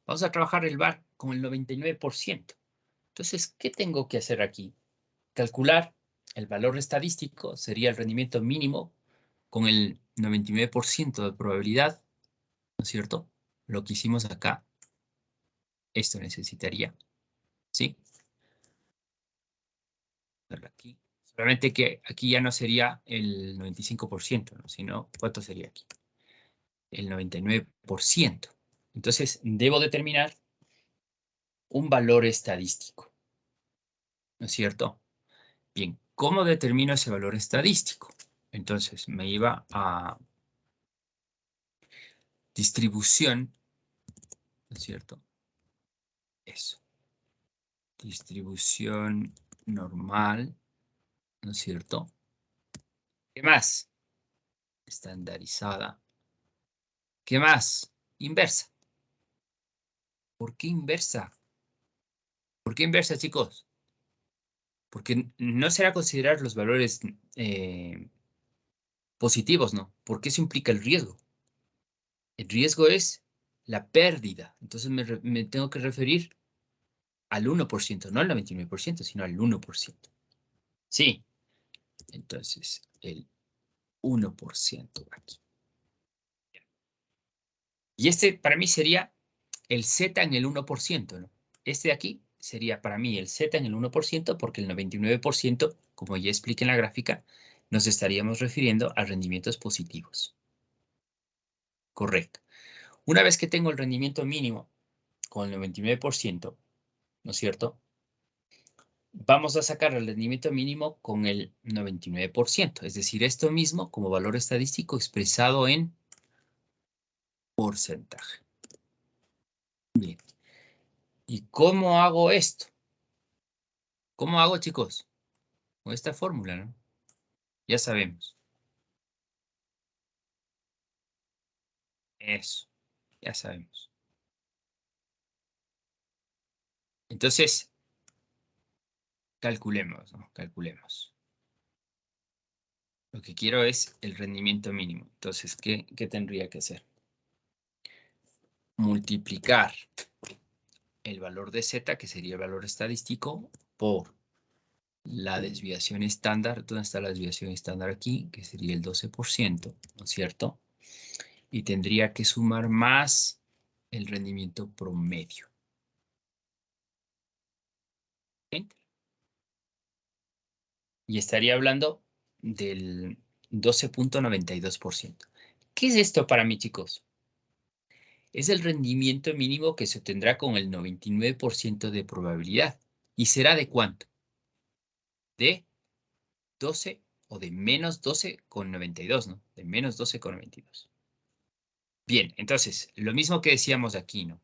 vamos a trabajar el VAR con el 99%. Entonces, ¿qué tengo que hacer aquí? Calcular el valor estadístico, sería el rendimiento mínimo con el 99% de probabilidad, ¿no es cierto? Lo que hicimos acá, esto necesitaría, ¿sí? Aquí. Solamente que aquí ya no sería el 95%, ¿no? Sino, ¿cuánto sería aquí? El 99%. Entonces, debo determinar un valor estadístico, ¿no es cierto? Bien, ¿cómo determino ese valor estadístico? Entonces, me iba a distribución, ¿no es cierto? Eso. Distribución normal, ¿no es cierto? ¿Qué más? Estandarizada. ¿Qué más? Inversa. ¿Por qué inversa? ¿Por qué inversa, chicos? Porque no será considerar los valores positivos, ¿no? Porque eso implica el riesgo. El riesgo es la pérdida. Entonces me tengo que referir al 1%, no al 99%, sino al 1%. Sí. Entonces, el 1% aquí. Y este para mí sería el Z en el 1%, ¿no? Este de aquí sería para mí el Z en el 1% porque el 99%, como ya expliqué en la gráfica, nos estaríamos refiriendo a rendimientos positivos. Correcto. Una vez que tengo el rendimiento mínimo con el 99%, ¿no es cierto? Vamos a sacar el rendimiento mínimo con el 99%, es decir, esto mismo como valor estadístico expresado en porcentaje. Bien. ¿Y cómo hago esto? ¿Cómo hago, chicos? Con esta fórmula, ¿no? Ya sabemos. Eso, ya sabemos. Entonces, calculemos, ¿no? Calculemos. Lo que quiero es el rendimiento mínimo. Entonces, ¿qué tendría que hacer? Multiplicar el valor de Z, que sería el valor estadístico, por la desviación estándar. ¿Dónde está la desviación estándar aquí? Que sería el 12%, ¿no es cierto? Y tendría que sumar más el rendimiento promedio. Enter. Y estaría hablando del 12.92%. ¿Qué es esto para mí, chicos? Es el rendimiento mínimo que se obtendrá con el 99% de probabilidad. ¿Y será de cuánto? De 12 o de menos 12,92, ¿no? De menos 12,92. Bien, entonces, lo mismo que decíamos aquí, ¿no?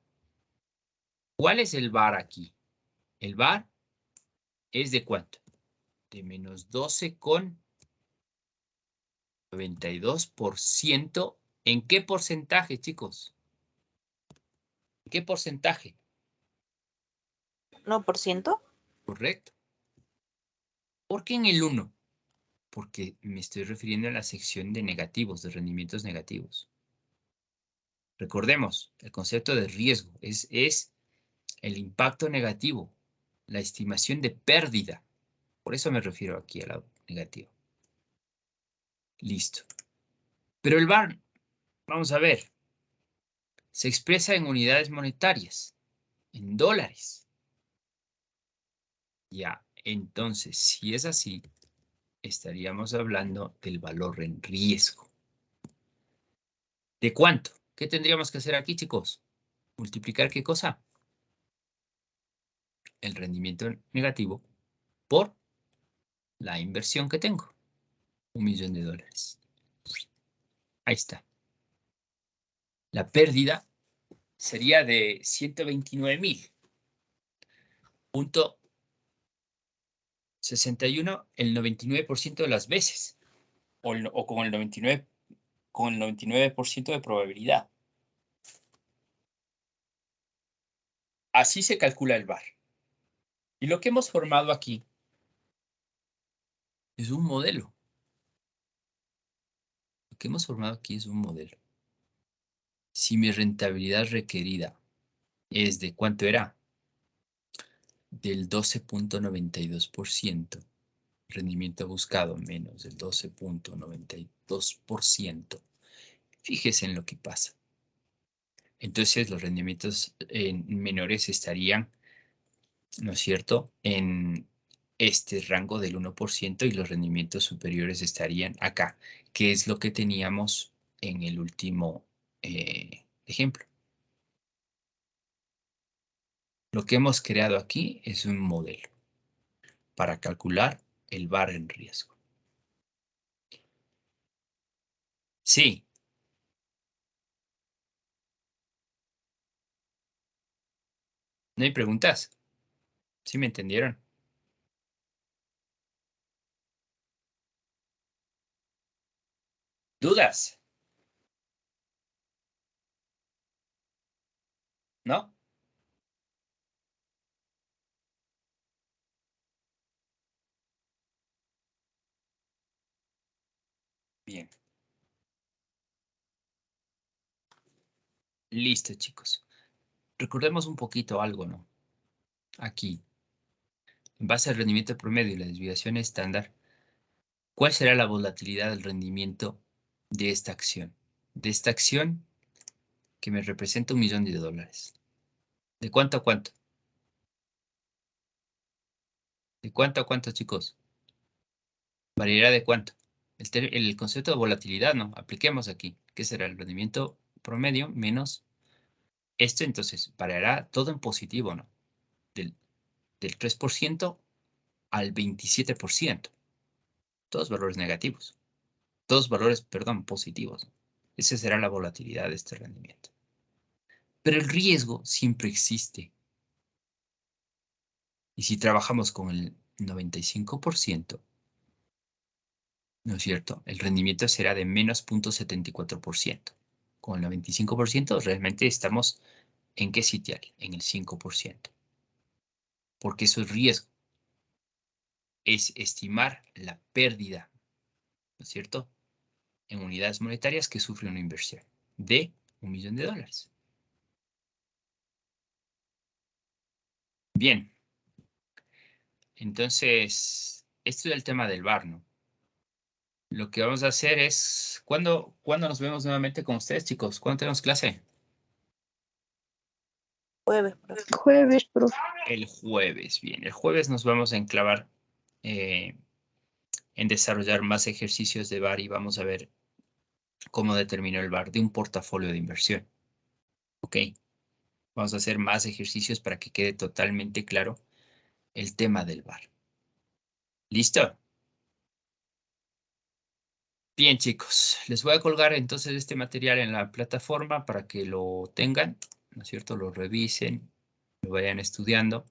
¿Cuál es el VAR aquí? El VAR es de cuánto? De menos 12,92%. ¿En qué porcentaje, chicos? ¿En qué porcentaje?
¿1%?
Correcto. ¿Por qué en el 1? Porque me estoy refiriendo a la sección de negativos, de rendimientos negativos. Recordemos, el concepto de riesgo es el impacto negativo, la estimación de pérdida. Por eso me refiero aquí a la negativa. Listo. Pero el VAR, vamos a ver, se expresa en unidades monetarias, en dólares. Ya, entonces, si es así, estaríamos hablando del valor en riesgo. ¿De cuánto? ¿Qué tendríamos que hacer aquí, chicos? ¿Multiplicar qué cosa? El rendimiento negativo por la inversión que tengo. $1.000.000. Ahí está. La pérdida sería de 129.000.61 el 99% de las veces. O con el 99% de probabilidad. Así se calcula el VAR. Y lo que hemos formado aquí es un modelo. Lo que hemos formado aquí es un modelo. Si mi rentabilidad requerida es de ¿cuánto era? Del 12.92%. Rendimiento buscado menos del 12.92%. Fíjese en lo que pasa. Entonces los rendimientos menores estarían, ¿no es cierto?, en este rango del 1% y los rendimientos superiores estarían acá, que es lo que teníamos en el último ejemplo. Lo que hemos creado aquí es un modelo para calcular el VAR en riesgo. Sí. ¿No hay preguntas? ¿Sí me entendieron? ¿Dudas? ¿No? Bien. Listo, chicos. Recordemos un poquito algo, ¿no? Aquí, en base al rendimiento promedio y la desviación estándar, ¿cuál será la volatilidad del rendimiento de esta acción? De esta acción que me representa $1.000.000. ¿De cuánto a cuánto? ¿De cuánto a cuánto, chicos? ¿Variará de cuánto? El concepto de volatilidad, ¿no? Apliquemos aquí. ¿Qué será el rendimiento promedio menos esto? Entonces, variará todo en positivo, ¿no? Del 3% al 27%. Todos valores negativos. Todos valores, perdón, positivos. Esa será la volatilidad de este rendimiento. Pero el riesgo siempre existe. Y si trabajamos con 95%, ¿no es cierto? El rendimiento será de menos 0.74%. Con el 95% realmente estamos ¿en qué sitial? En el 5%. Porque eso es riesgo. Es estimar la pérdida, ¿no es cierto?, en unidades monetarias que sufre una inversión de $1 millón. Bien. Entonces, esto es el tema del VaR, ¿no? Lo que vamos a hacer es, ¿cuándo nos vemos nuevamente con ustedes, chicos? ¿Cuándo tenemos clase?
Jueves, profe.
Jueves, profe.
El jueves, bien. El jueves nos vamos a enclavar en desarrollar más ejercicios de VaR y vamos a ver cómo determinó el VaR de un portafolio de inversión. Ok. Vamos a hacer más ejercicios para que quede totalmente claro el tema del VaR. ¿Listo? Bien, chicos. Les voy a colgar entonces este material en la plataforma para que lo tengan, ¿no es cierto? Lo revisen, lo vayan estudiando.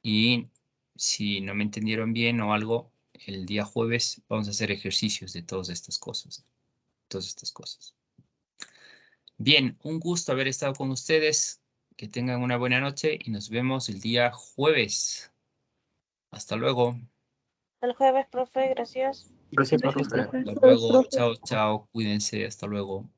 Y si no me entendieron bien o algo, el día jueves vamos a hacer ejercicios de todas estas cosas. Todas estas cosas. Bien, un gusto haber estado con ustedes. Que tengan una buena noche y nos vemos el día jueves. Hasta luego.
El jueves, profe, gracias.
Gracias,
Gracias,
profe.
profe.
Hasta
Jueves,
luego.
profe.
Chao, chao. Cuídense. Hasta luego.